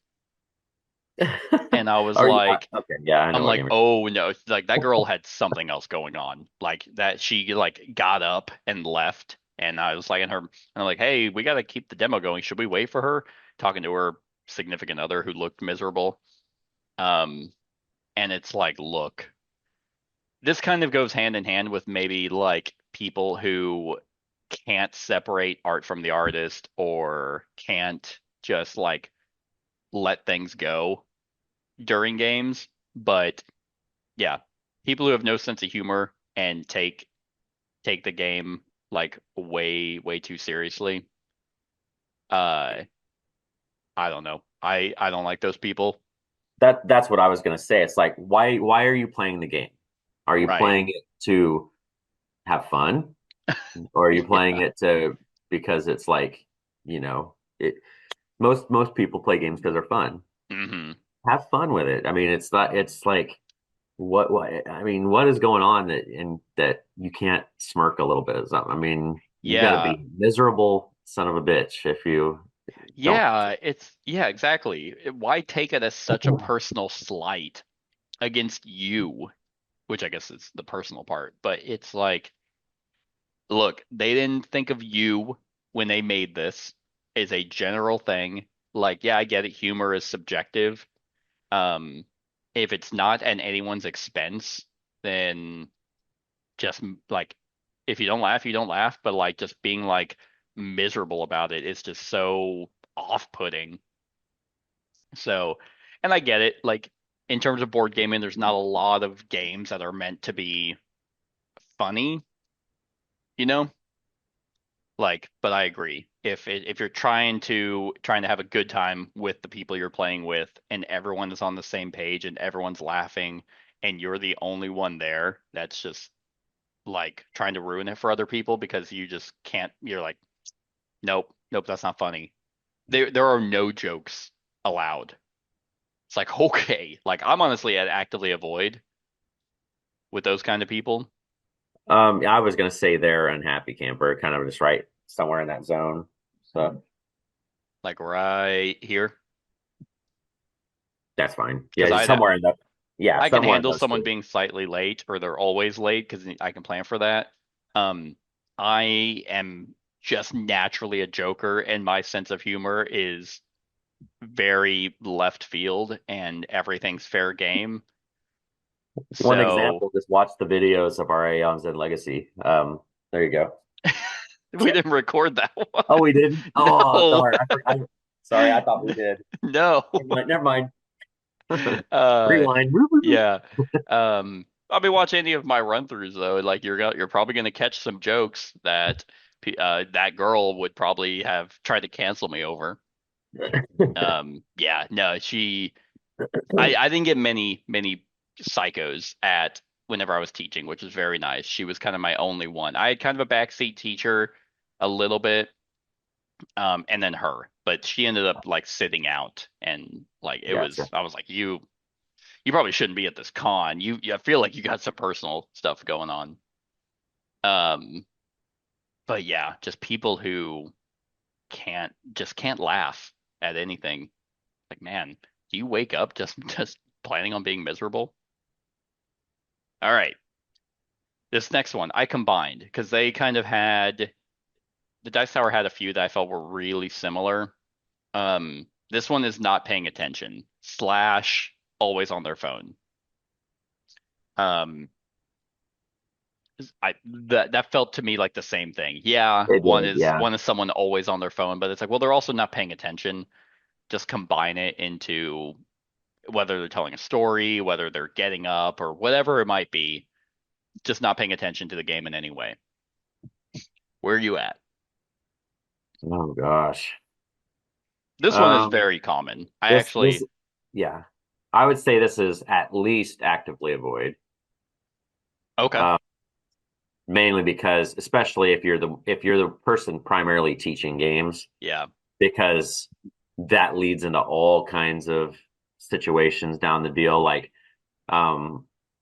And I was Are you like, okay? Yeah, I know I'm what like, you mean. oh no, like that girl had something else going on. Like that she like got up and left. And I was like, and I'm like, hey, we got to keep the demo going. Should we wait for her? Talking to her significant other who looked miserable. Um, and it's like, look, this kind of goes hand in hand with maybe like people who can't separate art from the artist or can't just like let things go during games. But yeah, people who have no sense of humor and take the game like way too seriously. Uh, I don't know. I don't like those people. That's what I was gonna say. It's like, why are you playing the game? Are you Right. playing it to have fun, or are you playing Yeah. it to because it's like, it most people play games because they're fun. Hmm. Have fun with it. I mean, it's not. It's like what I mean, what is going on that you can't smirk a little bit or something? I mean, you got to Yeah. be miserable son of a bitch if you don't. Yeah, exactly. Why take it as such a personal slight against you, which I guess is the personal part, but it's like, look, they didn't think of you when they made this as a general thing. Like, yeah, I get it. Humor is subjective. Um, if it's not at anyone's expense, then just like if you don't laugh, you don't laugh. But like just being like miserable about it is just so off-putting. So, and I get it. Like in terms of board gaming, there's not a lot of games that are meant to be funny, you know? Like, but I agree. If you're trying to have a good time with the people you're playing with, and everyone is on the same page and everyone's laughing, and you're the only one there, that's just like trying to ruin it for other people because you just can't. You're like, nope, nope, that's not funny. There are no jokes allowed. It's like okay, like I'm honestly at actively avoid with those kind of people. I was gonna say they're unhappy camper, kind of just right somewhere in that zone. So Like right here, that's fine. because Yeah, somewhere in the yeah, I can somewhere in handle those someone two. being slightly late or they're always late because I can plan for that. Um, I am just naturally a joker, and my sense of humor is very left field, and everything's fair game. One So example, just watch the videos of our Aeons and Legacy. There you go. we didn't record that Oh, one. we didn't. Oh, No, darn! Sorry, I thought we did. no. Never mind. Uh, Rewind. Woo, woo, woo. yeah. I'll be watching any of my run-throughs though. Like you're probably gonna catch some jokes that that girl would probably have tried to cancel me over. Yeah, no, I didn't get many psychos at whenever I was teaching, which was very nice. She was kind of my only one. I had kind of a backseat teacher a little bit, and then her, but she ended up like sitting out and like it was, Gotcha. I was like, you probably shouldn't be at this con. I feel like you got some personal stuff going on. Um, but yeah, just people who can't laugh at anything. Like, man, do you wake up just planning on being miserable? All right. This next one I combined because they kind of had the Dice Tower had a few that I felt were really similar. This one is not paying attention slash always on their phone. Um, I that felt to me like the same thing. Yeah, It did. Yeah. one is someone always on their phone, but it's like, well, they're also not paying attention. Just combine it into whether they're telling a story, whether they're getting up, or whatever it might be, just not paying attention to the game in any way. Where are you at? Oh gosh. This one is Um, very common. I this, actually, yeah, I would say this is at least actively avoid. okay. Uh, Mainly because, especially if you're the person primarily teaching games, Yeah. because that leads into all kinds of situations down the deal. Like,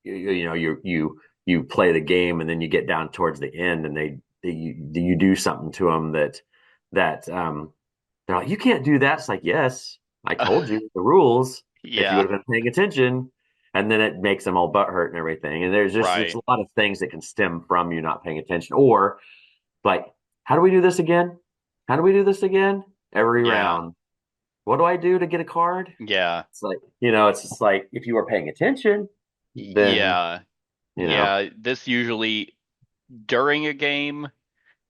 you play the game and then you get down towards the end and you do something to them that they're like, you can't do that. It's like, yes, I told you the rules. If you would Yeah. have been paying attention, and then it makes them all butthurt and everything. And there's Right. a lot of things that can stem from you not paying attention, or like, how do we do this again? How do we do this again? Every Yeah. round. What do I do to get a card? Yeah. It's like, it's just like if you were paying attention, then Yeah. you know, Yeah. This usually during a game,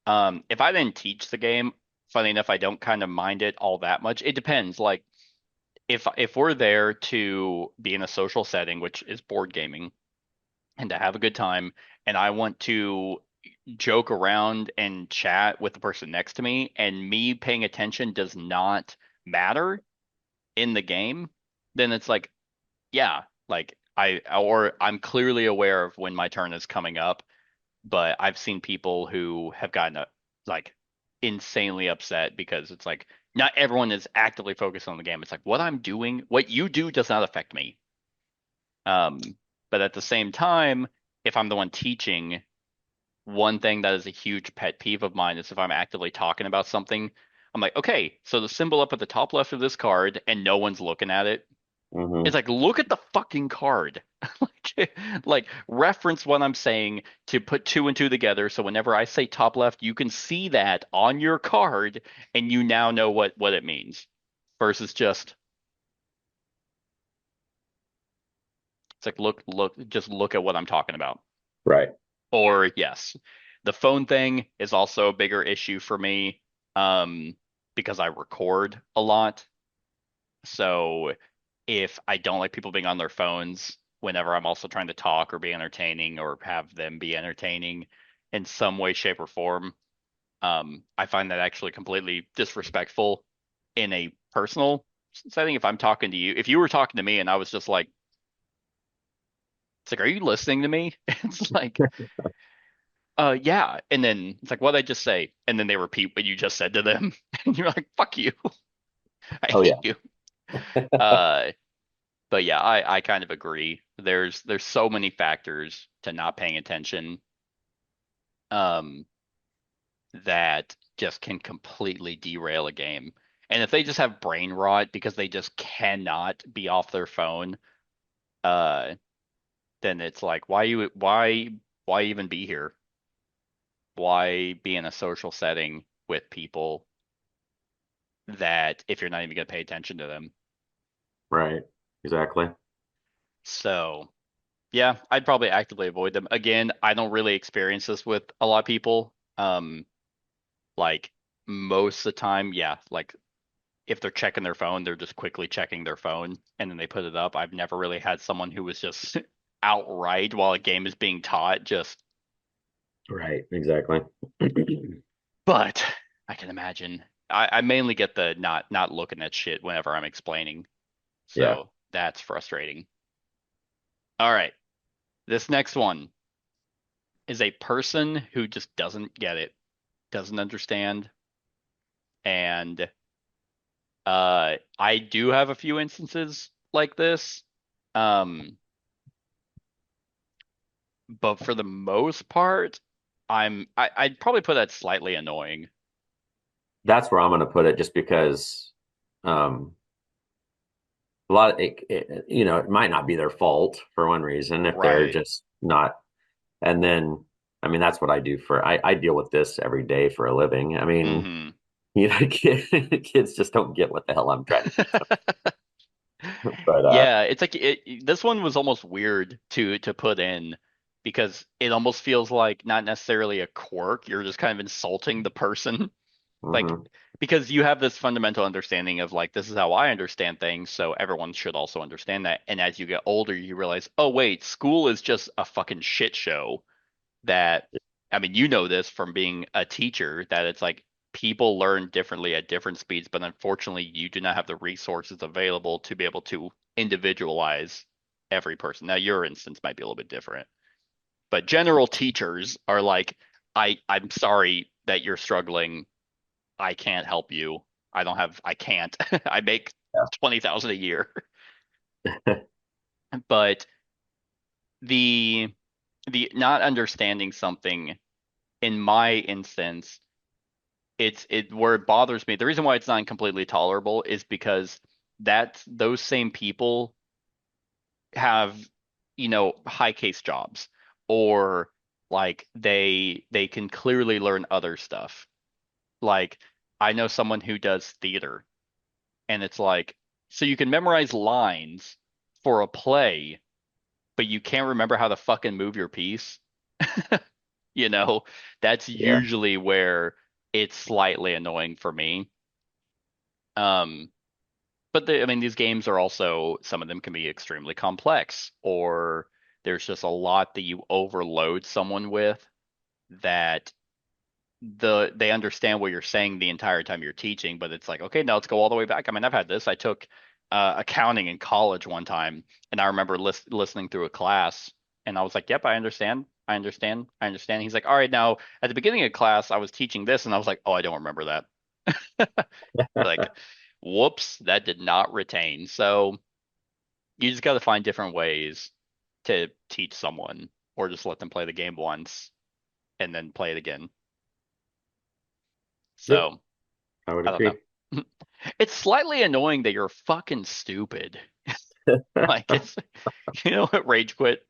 if I didn't teach the game, funny enough, I don't kind of mind it all that much. It depends. Like if we're there to be in a social setting, which is board gaming, and to have a good time, and I want to joke around and chat with the person next to me, and me paying attention does not matter in the game, then it's like, yeah, like I'm clearly aware of when my turn is coming up, but I've seen people who have gotten like insanely upset because it's like not everyone is actively focused on the game. It's like what I'm doing, what you do does not affect me. Um, but at the same time, if I'm the one teaching, one thing that is a huge pet peeve of mine is if I'm actively talking about something, I'm like, okay, so the symbol up at the top left of this card and no one's looking at it. It's hmm like, look at the fucking card. like reference what I'm saying to put two and two together. So whenever I say top left, you can see that on your card and you now know what it means. Versus just it's like just look at what I'm talking about. right, Or yes, the phone thing is also a bigger issue for me, um, because I record a lot. So if I don't like people being on their phones whenever I'm also trying to talk or be entertaining or have them be entertaining in some way, shape, or form, I find that actually completely disrespectful in a personal setting. If I'm talking to you, if you were talking to me and I was just like, it's like, are you listening to me? It's like, yeah. And then it's like, what did I just say? And then they repeat what you just said to them. And you're like, fuck you. I oh hate yeah, you. Uh, but yeah, I kind of agree. There's so many factors to not paying attention, um, that just can completely derail a game. And if they just have brain rot because they just cannot be off their phone, uh, then it's like, why even be here? Why be in a social setting with people that if you're not even gonna pay attention to them? right, exactly. So yeah, I'd probably actively avoid them. Again, I don't really experience this with a lot of people. Like most of the time, yeah, like if they're checking their phone, they're just quickly checking their phone and then they put it up. I've never really had someone who was just outright while a game is being taught, just, Right, exactly. but I can imagine. I mainly get the not looking at shit whenever I'm explaining. Yeah, So that's frustrating. All right. This next one is a person who just doesn't get it, doesn't understand, and I do have a few instances like this. Um, but for the most part, I'd probably put that slightly annoying. that's where I'm going to put it, just because um, a lot of it might not be their fault for one reason if they're Right. just not. And then, I mean, that's what I do I deal with this every day for a living. I mean, Hmm. kids just don't get what the hell I'm trying to teach them. But Yeah, it's like this one was almost weird to put in because it almost feels like not necessarily a quirk. You're just kind of insulting the person. Like mhm. because you have this fundamental understanding of like this is how I understand things, so everyone should also understand that. And as you get older, you realize, oh wait, school is just a fucking shit show that I mean, you know this from being a teacher that it's like people learn differently at different speeds, but unfortunately, you do not have the resources available to be able to individualize every person. Now, your instance might be a little bit different, but general teachers are like, I'm sorry that you're struggling. I can't help you. I can't. I make 20,000 a year. But the the not understanding something in my instance, it where it bothers me. The reason why it's not completely tolerable is because those same people have, high case jobs, or like they can clearly learn other stuff. Like I know someone who does theater, and it's like, so you can memorize lines for a play, but you can't remember how to fucking move your piece. You know, that's Yeah. usually where it's slightly annoying for me. Um, but I mean, these games are also, some of them can be extremely complex, or there's just a lot that you overload someone with that they understand what you're saying the entire time you're teaching, but it's like, okay, now let's go all the way back. I mean, I've had this. I took accounting in college one time, and I remember listening through a class, and I was like, yep, I understand. I understand. I understand. He's like, all right, now at the beginning of class, I was teaching this, and I was like, oh, I don't remember that. Like, whoops, that did not retain. So you just got to find different ways to teach someone, or just let them play the game once and then play it again. Yep, So I would I don't know. agree. It's slightly annoying that you're fucking stupid. Like it's, what, rage quit.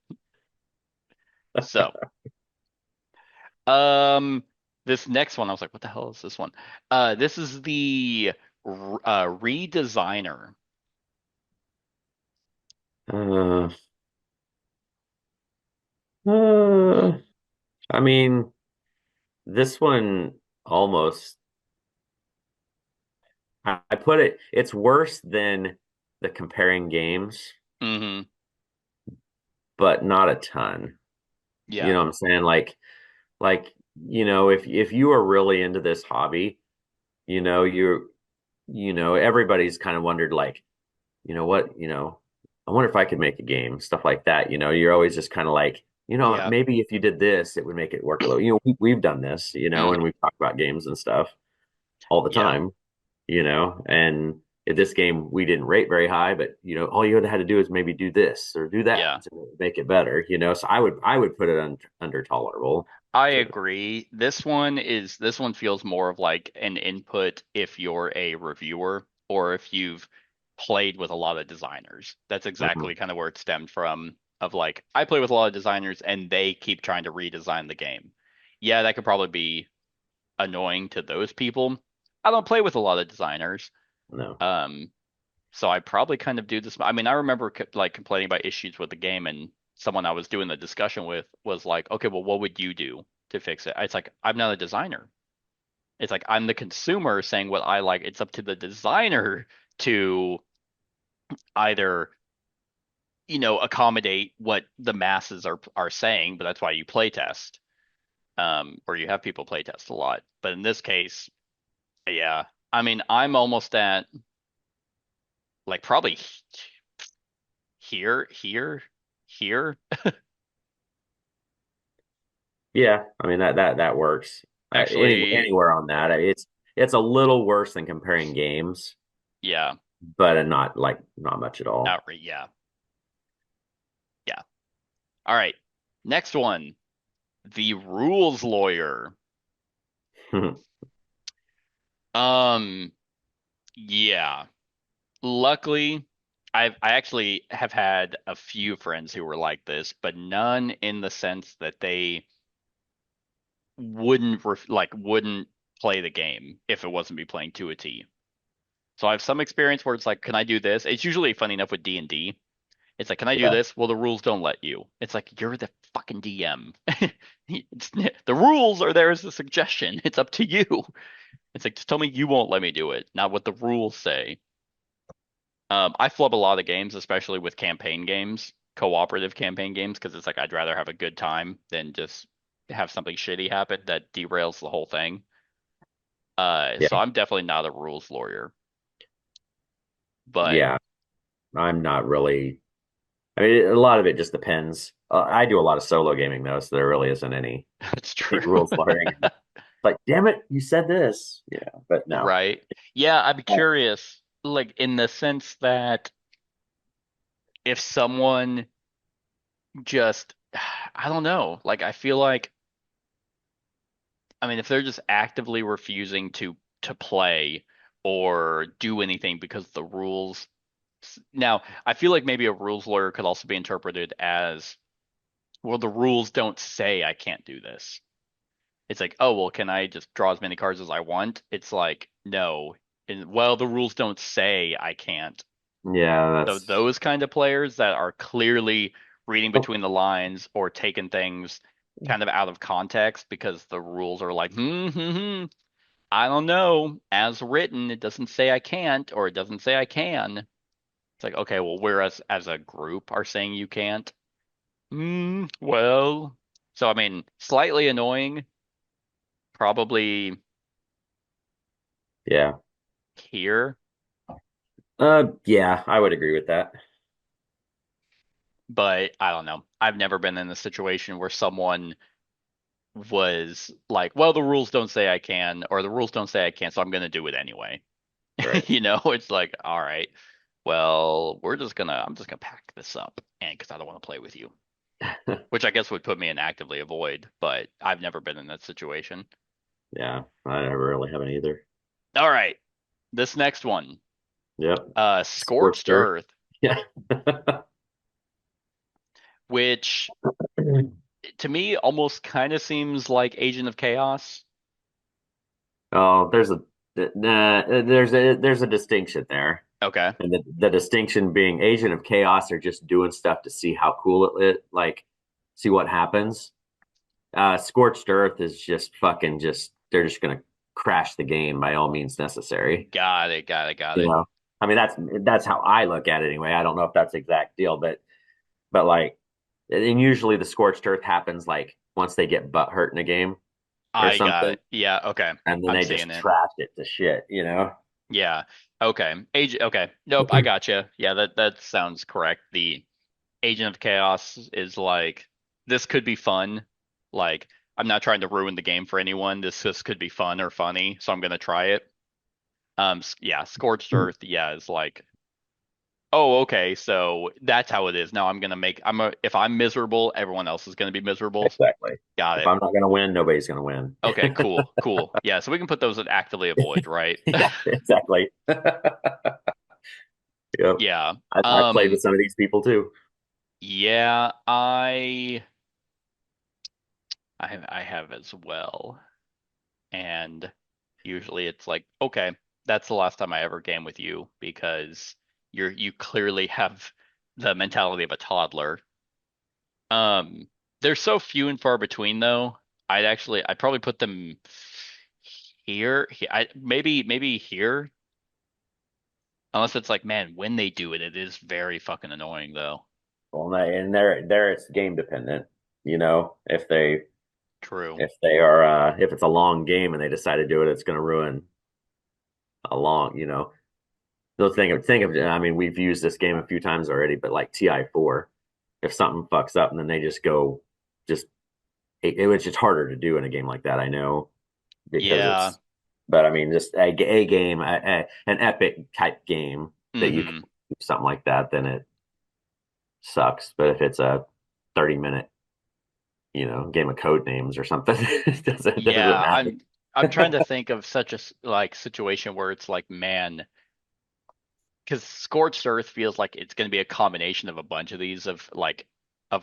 So, um, this next one, I was like, what the hell is this one? This is the redesigner. Uh, uh, I mean, this one almost, I put it, it's worse than the comparing games, Hmm. but not a ton. You Yeah. know what I'm saying? Like, if you are really into this hobby, you know, everybody's kind of wondered, like, what, I wonder if I could make a game, stuff like that. You're always just kind of like, Yeah. maybe if you did this, it would make it work a little. We've done this, and Hmm. we've talked about games and stuff all the Yeah. time, and in this game we didn't rate very high, but all you had to do is maybe do this or do that Yeah. to make it better. So I would put it under tolerable I to. agree. This one feels more of like an input if you're a reviewer, or if you've played with a lot of designers. That's Mhm. exactly kind of where it stemmed from, of like, I play with a lot of designers and they keep trying to redesign the game. Yeah, that could probably be annoying to those people. I don't play with a lot of designers. No. Um, so I probably kind of do this. I mean, I remember like complaining about issues with the game, and someone I was doing the discussion with was like, "Okay, well, what would you do to fix it?" It's like, I'm not a designer. It's like I'm the consumer saying what I like. It's up to the designer to either, accommodate what the masses are saying, but that's why you play test, or you have people play test a lot. But in this case, yeah, I mean, I'm almost at, like, probably here, here, here. Yeah, I mean that works. Actually, Anywhere on that, it's a little worse than comparing games, yeah, but not much at all. outright, yeah, yeah. All right, next one, the rules lawyer. Um, yeah. Luckily, I actually have had a few friends who were like this, but none in the sense that they wouldn't play the game if it wasn't be playing to a T. So I have some experience where it's like, can I do this? It's usually funny enough with D&D. It's like, can I do Yeah. this? Well, the rules don't let you. It's like, you're the fucking DM. The rules are there as a suggestion. It's up to you. It's like, just tell me you won't let me do it, not what the rules say. I flub a lot of games, especially with campaign games, cooperative campaign games, because it's like I'd rather have a good time than just have something shitty happen that derails the whole thing. Yeah, So I'm definitely not a rules lawyer, but yeah. I'm not really. I mean, a lot of it just depends. I do a lot of solo gaming though, so there really isn't any it's true. rules lawyering. Like, damn it, you said this. Yeah, but no. Right. Yeah, I'm curious, like in the sense that if someone just, I don't know, like I feel like, I mean, if they're just actively refusing to play or do anything because the rules. Now, I feel like maybe a rules lawyer could also be interpreted as, well, the rules don't say I can't do this. It's like, oh, well, can I just draw as many cards as I want? It's like, no. And, well, the rules don't say I can't. Yeah, So that's. those kind of players that are clearly reading between the lines or taking things kind of out of context because the rules are like, I don't know. As written, it doesn't say I can't or it doesn't say I can. It's like, okay, well, whereas as a group are saying you can't. Well, so I mean, slightly annoying, probably Yeah. here, Yeah, I would agree with that. but I don't know. I've never been in a situation where someone was like, well, the rules don't say I can, or the rules don't say I can, so I'm going to do it anyway. Right. It's like, all right, well, I'm just gonna pack this up, and because I don't want to play with you, which I guess would put me in actively avoid, but I've never been in that situation. Yeah, I never really haven't either. All right, this next one, Yep. Scorched Scorched earth. Earth, Yeah. which to me almost kind of seems like Agent of Chaos. Oh, there's a distinction there. Okay, And the distinction being Agent of Chaos are just doing stuff to see how cool it like see what happens. Scorched Earth is just fucking just they're just gonna crash the game by all means necessary. got it, got it, got You it. know, I mean that's how I look at it anyway. I don't know if that's the exact deal, but like, and usually the Scorched Earth happens like once they get butt hurt in a game or I got something, it. Yeah, okay, and then I'm they seeing just it. trash it to shit. Yeah, okay, Okay, nope, I gotcha. Yeah, that sounds correct. The Agent of Chaos is like, this could be fun. Like, I'm not trying to ruin the game for anyone. This could be fun or funny, so I'm gonna try it. Yeah, Scorched Earth, yeah, is like, oh, okay, so that's how it is. Now if I'm miserable, everyone else is gonna be miserable. Exactly. Got If it. I'm not gonna win, nobody's gonna win. Okay, cool, cool. Yeah, so we can put those at actively avoid, right? Yeah, exactly. Yep. Yeah. I've played with some of these people too. Yeah, I have as well. And usually it's like, okay, that's the last time I ever game with you because you clearly have the mentality of a toddler. Um, they're so few and far between though. I'd probably put them here. Maybe here, unless it's like, man, when they do it, it is very fucking annoying though. Well, and there it's game dependent. If True. if it's a long game and they decide to do it, it's going to ruin a long. They'll think of. I mean, we've used this game a few times already, but like TI4, if something fucks up and then they just go, just it was just harder to do in a game like that. I know because Yeah. it's, but I mean, just a game, an epic type game that you can Hmm. do something like that, then it sucks. But if it's a 30-minute, game of code names or something, it doesn't really Yeah, matter. I'm trying to think of such a like situation where it's like, man, because Scorched Earth feels like it's going to be a combination of a bunch of these of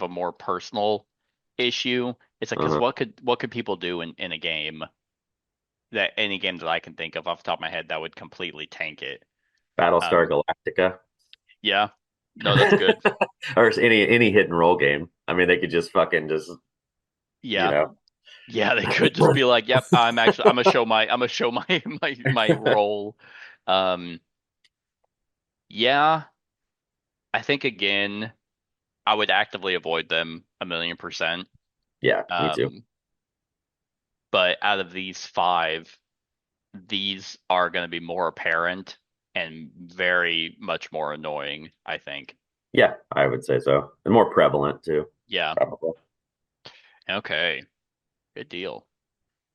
a more personal issue. It's like, because Uh-huh. what could people do in a game that any game that I can think of off the top of my head that would completely tank it? Battlestar Um, Galactica, yeah, no, that's good. or any hit and roll game. I mean, they could just fucking just, you Yeah, know, yeah, they could just be like, yep, I'm gonna show my my role. Um, yeah, I think again, I would actively avoid them 1,000,000%. yeah, me too. Um, but out of these five, these are going to be more apparent and very much more annoying, I think. Yeah, I would say so. And more prevalent too, Yeah. probably. Okay. Good deal.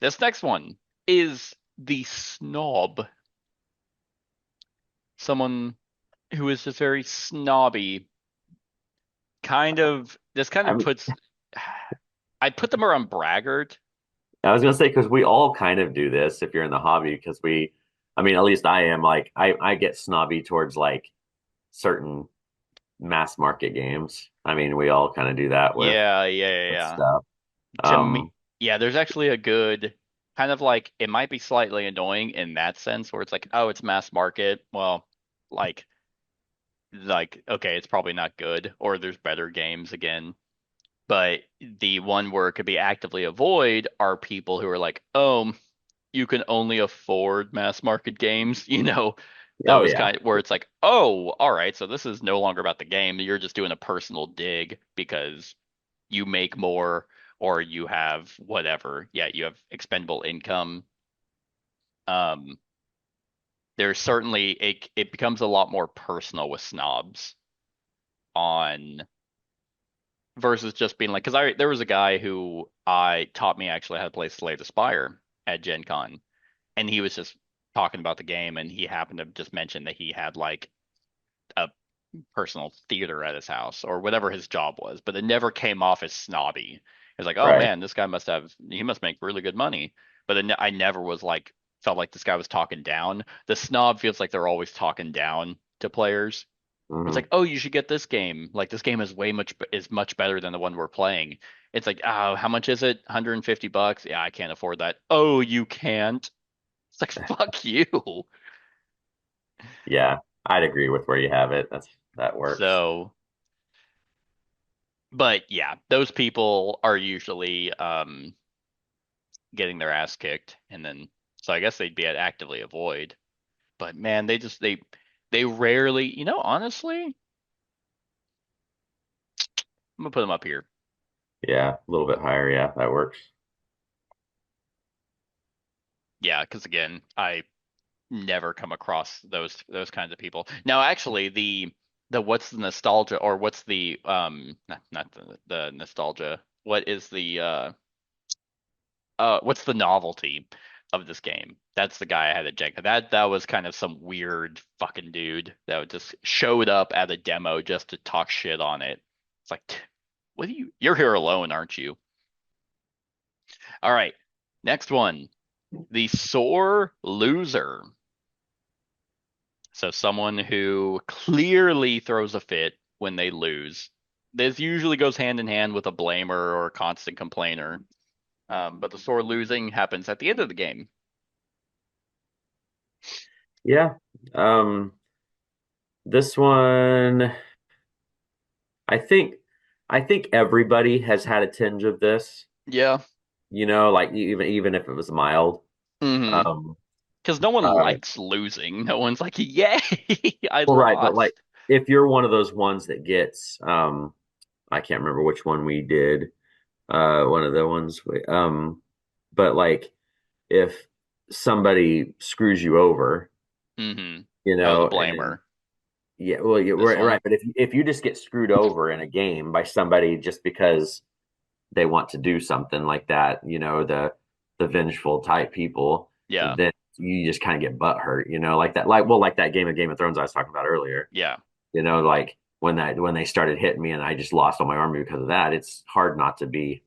This next one is the snob. Someone who is just very snobby. This kind I of mean, puts, I put them around braggart. I was gonna say because we all kind of do this if you're in the hobby because I mean, at least I am like I get snobby towards like certain mass market games. I mean, we all kind of do that Yeah, yeah, yeah, with yeah. stuff. To me, Um, yeah, there's actually a good kind of like it might be slightly annoying in that sense where it's like, oh, it's mass market. Well, like okay, it's probably not good or there's better games again. But the one where it could be actively avoid are people who are like, oh, you can only afford mass market games, oh those yeah. kind where it's like, oh, all right, so this is no longer about the game. You're just doing a personal dig because you make more or you have whatever. Yeah, you have expendable income. Um, there's certainly it becomes a lot more personal with snobs on versus just being like because I there was a guy who I taught me actually how to play Slay the Spire at Gen Con, and he was just talking about the game, and he happened to just mention that he had like a personal theater at his house or whatever his job was, but it never came off as snobby. It was like, oh Right. man, this guy he must make really good money. But then I never was like felt like this guy was talking down. The snob feels like they're always talking down to players. It's Hmm. like, oh, you should get this game. Like this game is much better than the one we're playing. It's like, oh, how much is it? $150? Yeah, I can't afford that. Oh, you can't. It's like, fuck you. Yeah, I'd agree with where you have it. That works. So, but yeah, those people are usually getting their ass kicked, and then so I guess they'd be at actively avoid. But man, they rarely, honestly, I'm gonna put them up here. Yeah, a little bit higher. Yeah, that works. Yeah, because again, I never come across those kinds of people. Now, actually, the what's the nostalgia or what's the not the nostalgia. What is the what's the novelty of this game? That's the guy I had at Jenga. That was kind of some weird fucking dude that just showed up at a demo just to talk shit on it. It's like, what do you're here alone, aren't you? All right. Next one. The sore loser. So someone who clearly throws a fit when they lose. This usually goes hand in hand with a blamer or a constant complainer. But the sore losing happens at the end of the game. Yeah. Um, this one, I think, I think everybody has had a tinge of this. Yeah. Like even if it was mild. Mm-hmm. Um, Because no one uh, likes losing. No one's like, yay, I well, right, but like lost. if you're one of those ones that gets, I can't remember which one we did. One of the ones, but like if somebody screws you over, Mm-hmm. Oh, the and blamer. yeah, well, yeah, This right, one. right. But if you just get screwed over in a game by somebody just because they want to do something like that, the vengeful type people, Yeah. then you just kind of get butt hurt, like that, like that Game of Thrones I was talking about earlier, Yeah. like when they started hitting me and I just lost all my army because of that. It's hard not to be,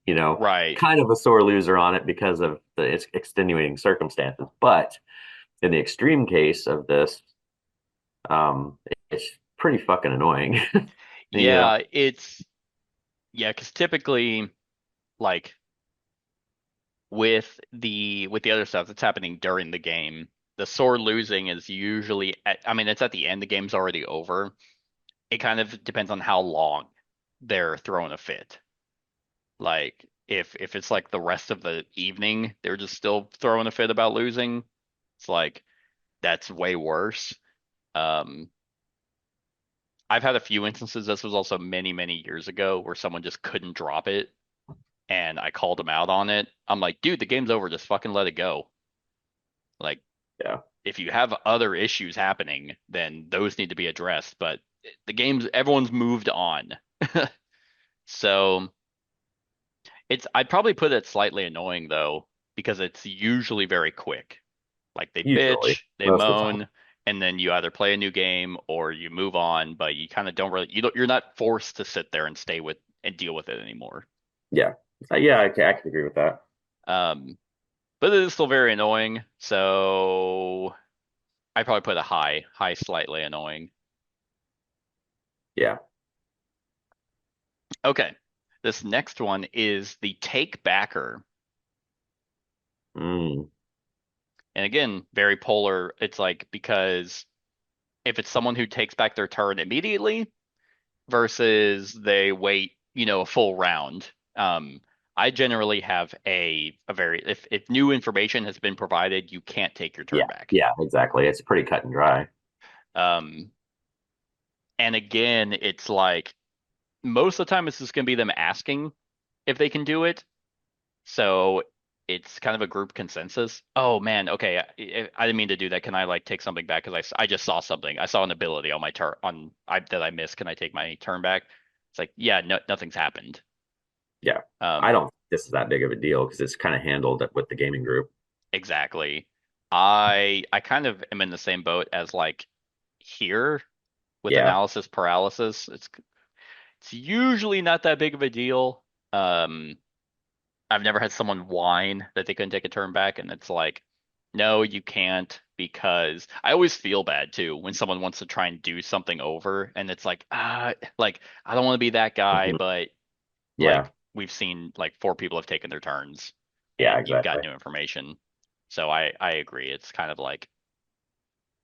you know, Right. kind of a sore loser on it because of the extenuating circumstances. But in the extreme case of this, it's pretty fucking annoying. you know, Yeah, yeah, because typically, like with the other stuff that's happening during the game, the sore losing is usually I mean, it's at the end, the game's already over. It kind of depends on how long they're throwing a fit. Like if it's like the rest of the evening, they're just still throwing a fit about losing. It's like that's way worse. Um, I've had a few instances. This was also many, many years ago where someone just couldn't drop it, and I called him out on it. I'm like, dude, the game's over. Just fucking let it go. Like, Yeah. if you have other issues happening, then those need to be addressed. But everyone's moved on. So I'd probably put it slightly annoying though, because it's usually very quick. Like they Usually, bitch, they most of the time. moan, and then you either play a new game or you move on, but you kind of don't really, you're not forced to sit there and stay with and deal with it anymore. Yeah. Yeah, I can agree with that. Um, but it is still very annoying. So I probably put a high, slightly annoying. Yeah. Okay. This next one is the take backer. Mm. And again, very polar. It's like because if it's someone who takes back their turn immediately versus they wait, a full round. I generally have a very if new information has been provided, you can't take your Yeah. turn back. Yeah, exactly. It's pretty cut and dry. Um, and again, it's like most of the time it's just going to be them asking if they can do it. So it's kind of a group consensus. Oh man, okay, I didn't mean to do that. Can I like take something back? Because I just saw something. I saw an ability on my turn that I missed. Can I take my turn back? It's like, yeah, no, nothing's happened. Yeah. I Um, don't think this is that big of a deal because it's kind of handled with the gaming group. exactly. I kind of am in the same boat as like here with Yeah. analysis paralysis. It's usually not that big of a deal. Um, I've never had someone whine that they couldn't take a turn back, and it's like, no, you can't because I always feel bad too when someone wants to try and do something over, and it's like I don't want to be that guy, Mhm. but Yeah. like we've seen like four people have taken their turns, Yeah, and you've got exactly. new information. So I agree. It's kind of like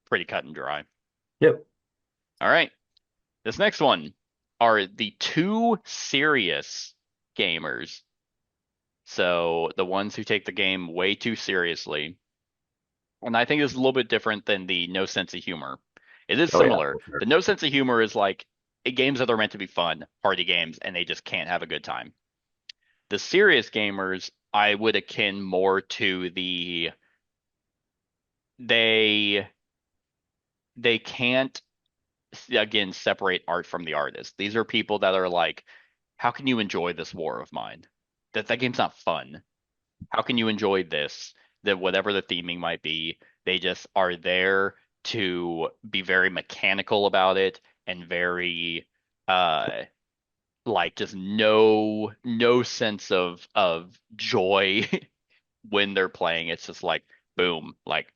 pretty cut and dry. Yep. All right, this next one are the two serious gamers. So the ones who take the game way too seriously. And I think it's a little bit different than the no sense of humor. It is Oh yeah, similar. for sure. The no sense of humor is like games that are meant to be fun, party games, and they just can't have a good time. The serious gamers, I would akin more to they they can't again separate art from the artist. These are people that are like, how can you enjoy this war of mine? That game's not fun. How can you enjoy this? That whatever the theming might be, they just are there to be very mechanical about it and very uh like just no sense of joy when they're playing. It's just like boom, like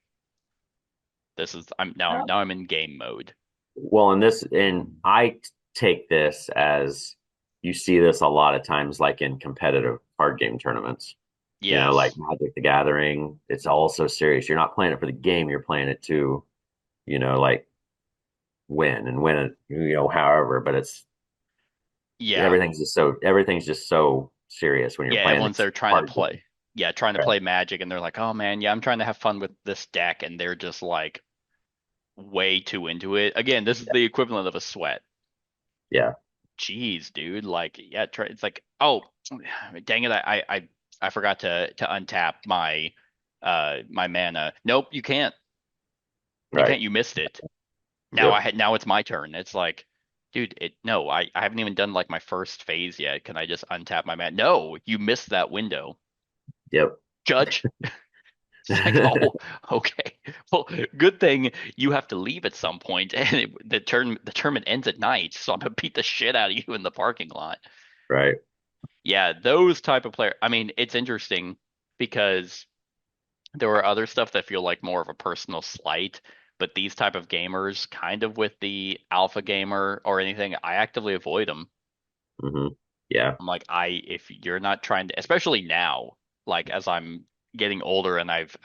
this is I'm in game mode. Well, and take this as you see this a lot of times, like in competitive card game tournaments. Like Yes. Magic the Gathering. It's all so serious. You're not playing it for the game. You're playing it to, like win it. However, but Yeah. everything's just so serious when you're Yeah, playing everyone's these there trying to card games. play. Yeah, trying to Right. play Magic and they're like, "Oh man, yeah, I'm trying to have fun with this deck," and they're just like way too into it. Again, this is Yeah. the equivalent of a sweat. Yeah. Jeez, dude. Like, yeah, it's like, oh, dang it, I forgot to untap my mana. Nope, you can't. You Right. can't. You missed it. Yep. Now it's my turn. It's like, dude, no, I haven't even done like my first phase yet. Can I just untap my mana? No, you missed that window. Yep. Judge. It's like, oh, okay. Well, good thing you have to leave at some point, and the tournament ends at night, so I'm gonna beat the shit out of you in the parking lot. Right. Yeah, those type of player. I mean, it's interesting because there were other stuff that feel like more of a personal slight, but these type of gamers, kind of with the alpha gamer or anything, I actively avoid them. Hmm. Yeah. I'm like, if you're not trying to, especially now, like as I'm getting older and I've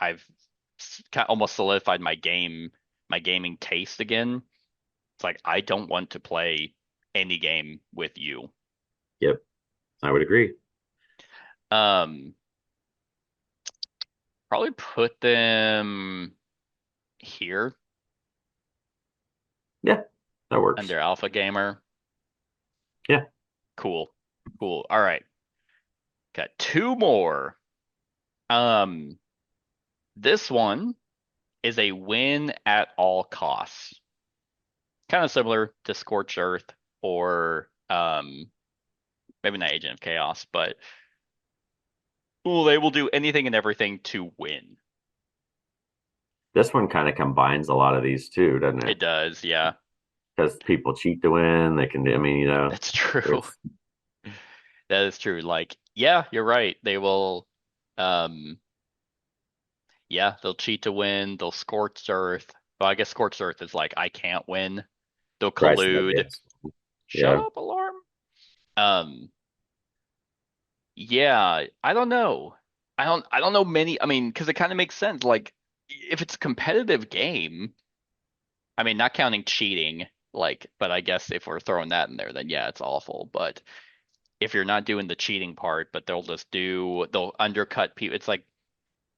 almost solidified my gaming taste again. It's like I don't want to play any game with you. Yep. I would agree. Um, Probably put them here Yeah. That works. under Alpha Gamer. Yeah. Cool. Cool. All right. Got two more. Um, this one is a win at all costs. Kind of similar to Scorched Earth or maybe not Agent of Chaos, but they will do anything and everything to win. This one kind of combines a lot of these too, doesn't it? It does, yeah. Because people cheat to win. They can do, I mean, That's true. it's That is true. Like, yeah, you're right. They will um yeah, they'll cheat to win, they'll Scorched Earth. Well, I guess Scorched Earth is like I can't win. They'll right. So that'd be collude. Shut yeah, up, alarm. Um Yeah, I don't know. I don't know many. I mean, because it kind of makes sense. Like, if it's a competitive game, I mean, not counting cheating, like, but I guess if we're throwing that in there, then yeah, it's awful. But if you're not doing the cheating part, but they'll undercut people. It's like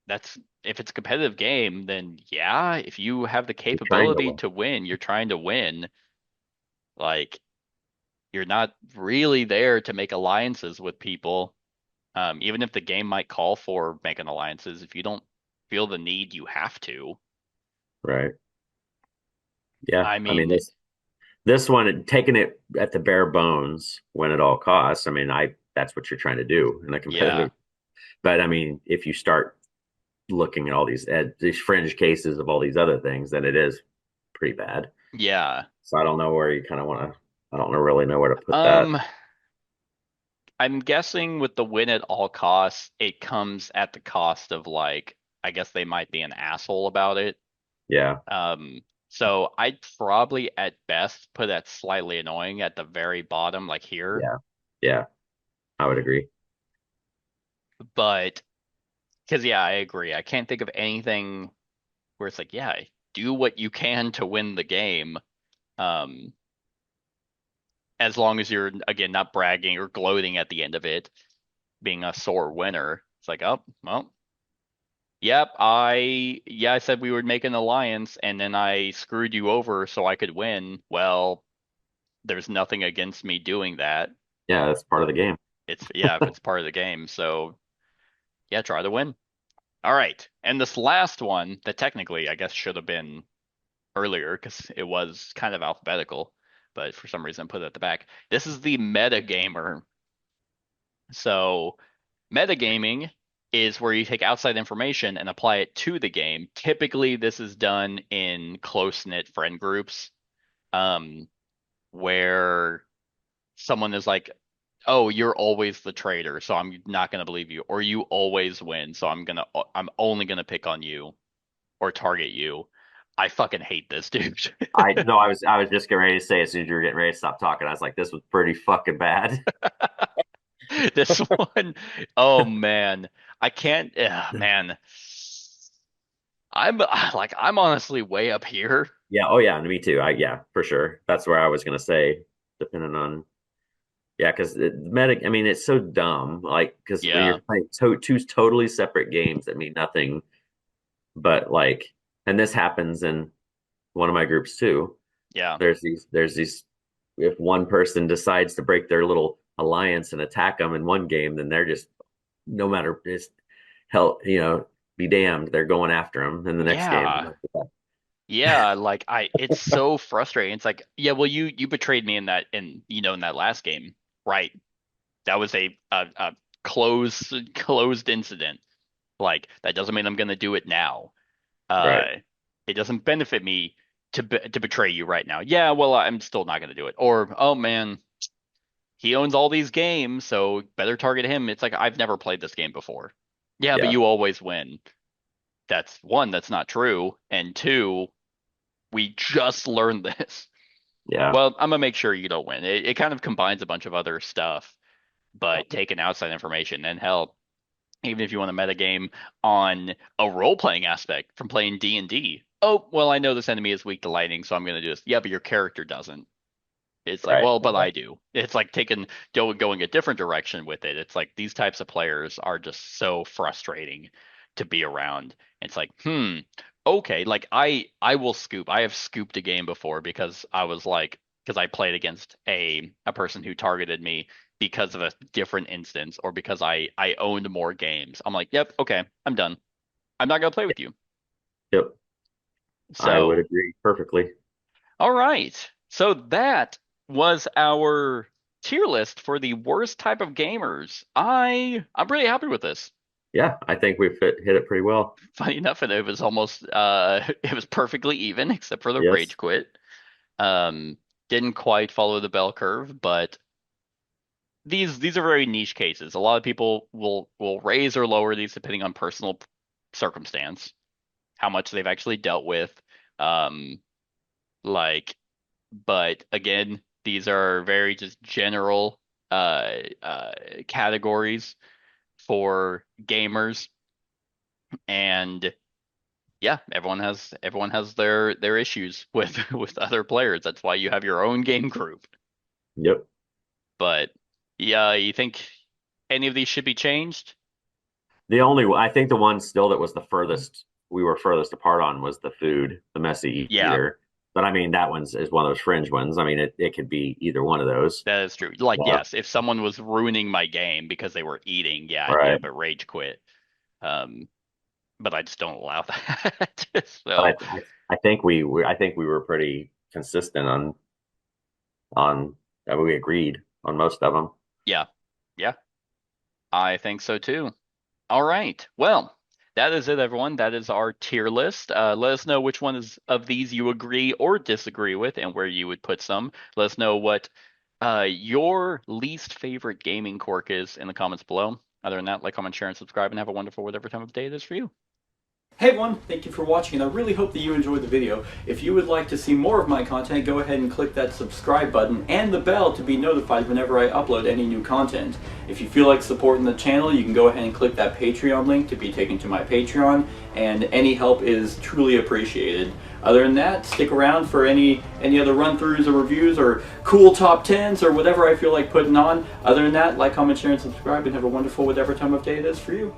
that's if it's a competitive game, then yeah, if you have the you're trying to capability win. to win, you're trying to win. Like, you're not really there to make alliances with people. Even if the game might call for making alliances, if you don't feel the need, you have to. Right. Yeah. I I mean, mean, this one taking it at the bare bones when at all costs. I mean, I that's what you're trying to do in a yeah, competitive. But I mean, if you start looking at all these fringe cases of all these other things, then it is pretty bad. yeah. So I don't know where you kind of want to. I don't really know where to put that. Um, I'm guessing with the win at all costs, it comes at the cost of like, I guess they might be an asshole about it. Yeah. So I'd probably at best put that slightly annoying at the very bottom, like here. Yeah. Yeah. I would agree. But because yeah, I agree. I can't think of anything where it's like, yeah, do what you can to win the game. Um, as long as you're again not bragging or gloating at the end of it, being a sore winner. It's like, oh, well, yep, I said we would make an alliance and then I screwed you over so I could win. Well, there's nothing against me doing that. Yeah, that's part of the game. It's yeah, if it's part of the game. So yeah, try to win. All right. And this last one that technically I guess should have been earlier because it was kind of alphabetical, but for some reason put it at the back. This is the meta gamer. So metagaming is where you take outside information and apply it to the game. Typically, this is done in close-knit friend groups, um, where someone is like, "Oh, you're always the traitor, so I'm not gonna believe you," or "You always win, so I'm only gonna pick on you or target you." I fucking hate this dude. I no, I was just getting ready to say as soon as you were getting ready to stop talking, I was like, this was pretty fucking bad. This one, oh man, I can't. Man, I'm like I'm honestly way up here. Yeah, oh yeah, me too. I yeah, for sure. That's where I was gonna say, depending on yeah, because meta. I mean, it's so dumb. Like because when Yeah, you're playing two totally separate games that mean nothing, but like, and this happens in one of my groups too. yeah, There's these. If one person decides to break their little alliance and attack them in one game, then they're just no matter just hell, be damned. They're going after them in the next game. yeah, yeah. Like it's so frustrating. It's like, yeah, well, you betrayed me in that, in that last game, right? That was a closed incident. Like that doesn't mean I'm gonna do it now. Right. Uh, it doesn't benefit me to betray you right now. Yeah, well, I'm still not gonna do it. Or, oh man, he owns all these games, so better target him. It's like I've never played this game before. Yeah, but Yeah. you always win. That's one, that's not true. And two, we just learned this. Yeah. Well, I'm gonna make sure you don't win. It kind of combines a bunch of other stuff, but taking outside information and hell, even if you want to metagame on a role-playing aspect from playing D&D. Oh, well, I know this enemy is weak to lightning, so I'm gonna do this. Yeah, but your character doesn't. It's like, Right. well, but I do. It's like going a different direction with it. It's like these types of players are just so frustrating to be around. It's like, okay, like I will scoop. I have scooped a game before because I was like, because I played against a person who targeted me because of a different instance or because I owned more games. I'm like, yep, okay, I'm done. I'm not gonna play with you. Yep. I would So, agree perfectly. all right. So that was our tier list for the worst type of gamers. I'm pretty happy with this. Yeah, I think we've hit it pretty well. Funny enough, it was almost it was perfectly even except for the Yes. rage quit. Um, didn't quite follow the bell curve, but these are very niche cases. A lot of people will raise or lower these depending on personal circumstance, how much they've actually dealt with. Um, like, but again, these are very just general categories for gamers, and yeah, everyone has their issues with with other players. That's why you have your own game group. Yep. But yeah, you think any of these should be changed? I think the one still that was the furthest we were furthest apart on was the food, the messy Yeah, eater. But I mean, that is one of those fringe ones. I mean, it could be either one of those. that is true. Like, Yeah. yes, if someone was ruining my game because they were eating, yeah, I'd be Right. up at rage quit. Um, but I just don't allow that. But So I think we were pretty consistent on we agreed on most of them. yeah, yeah, I think so too. All right. Well, that is it, everyone. That is our tier list. Let us know which one of these you agree or disagree with and where you would put some. Let us know what your least favorite gaming quirk is in the comments below. Other than that, like, comment, share, and subscribe, and have a wonderful whatever time of day it is for you. Hey everyone, thank you for watching, and I really hope that you enjoyed the video. If you would like to see more of my content, go ahead and click that subscribe button and the bell to be notified whenever I upload any new content. If you feel like supporting the channel, you can go ahead and click that Patreon link to be taken to my Patreon, and any help is truly appreciated. Other than that, stick around for any other run-throughs or reviews or cool top 10s or whatever I feel like putting on. Other than that, like, comment, share, and subscribe, and have a wonderful whatever time of day it is for you.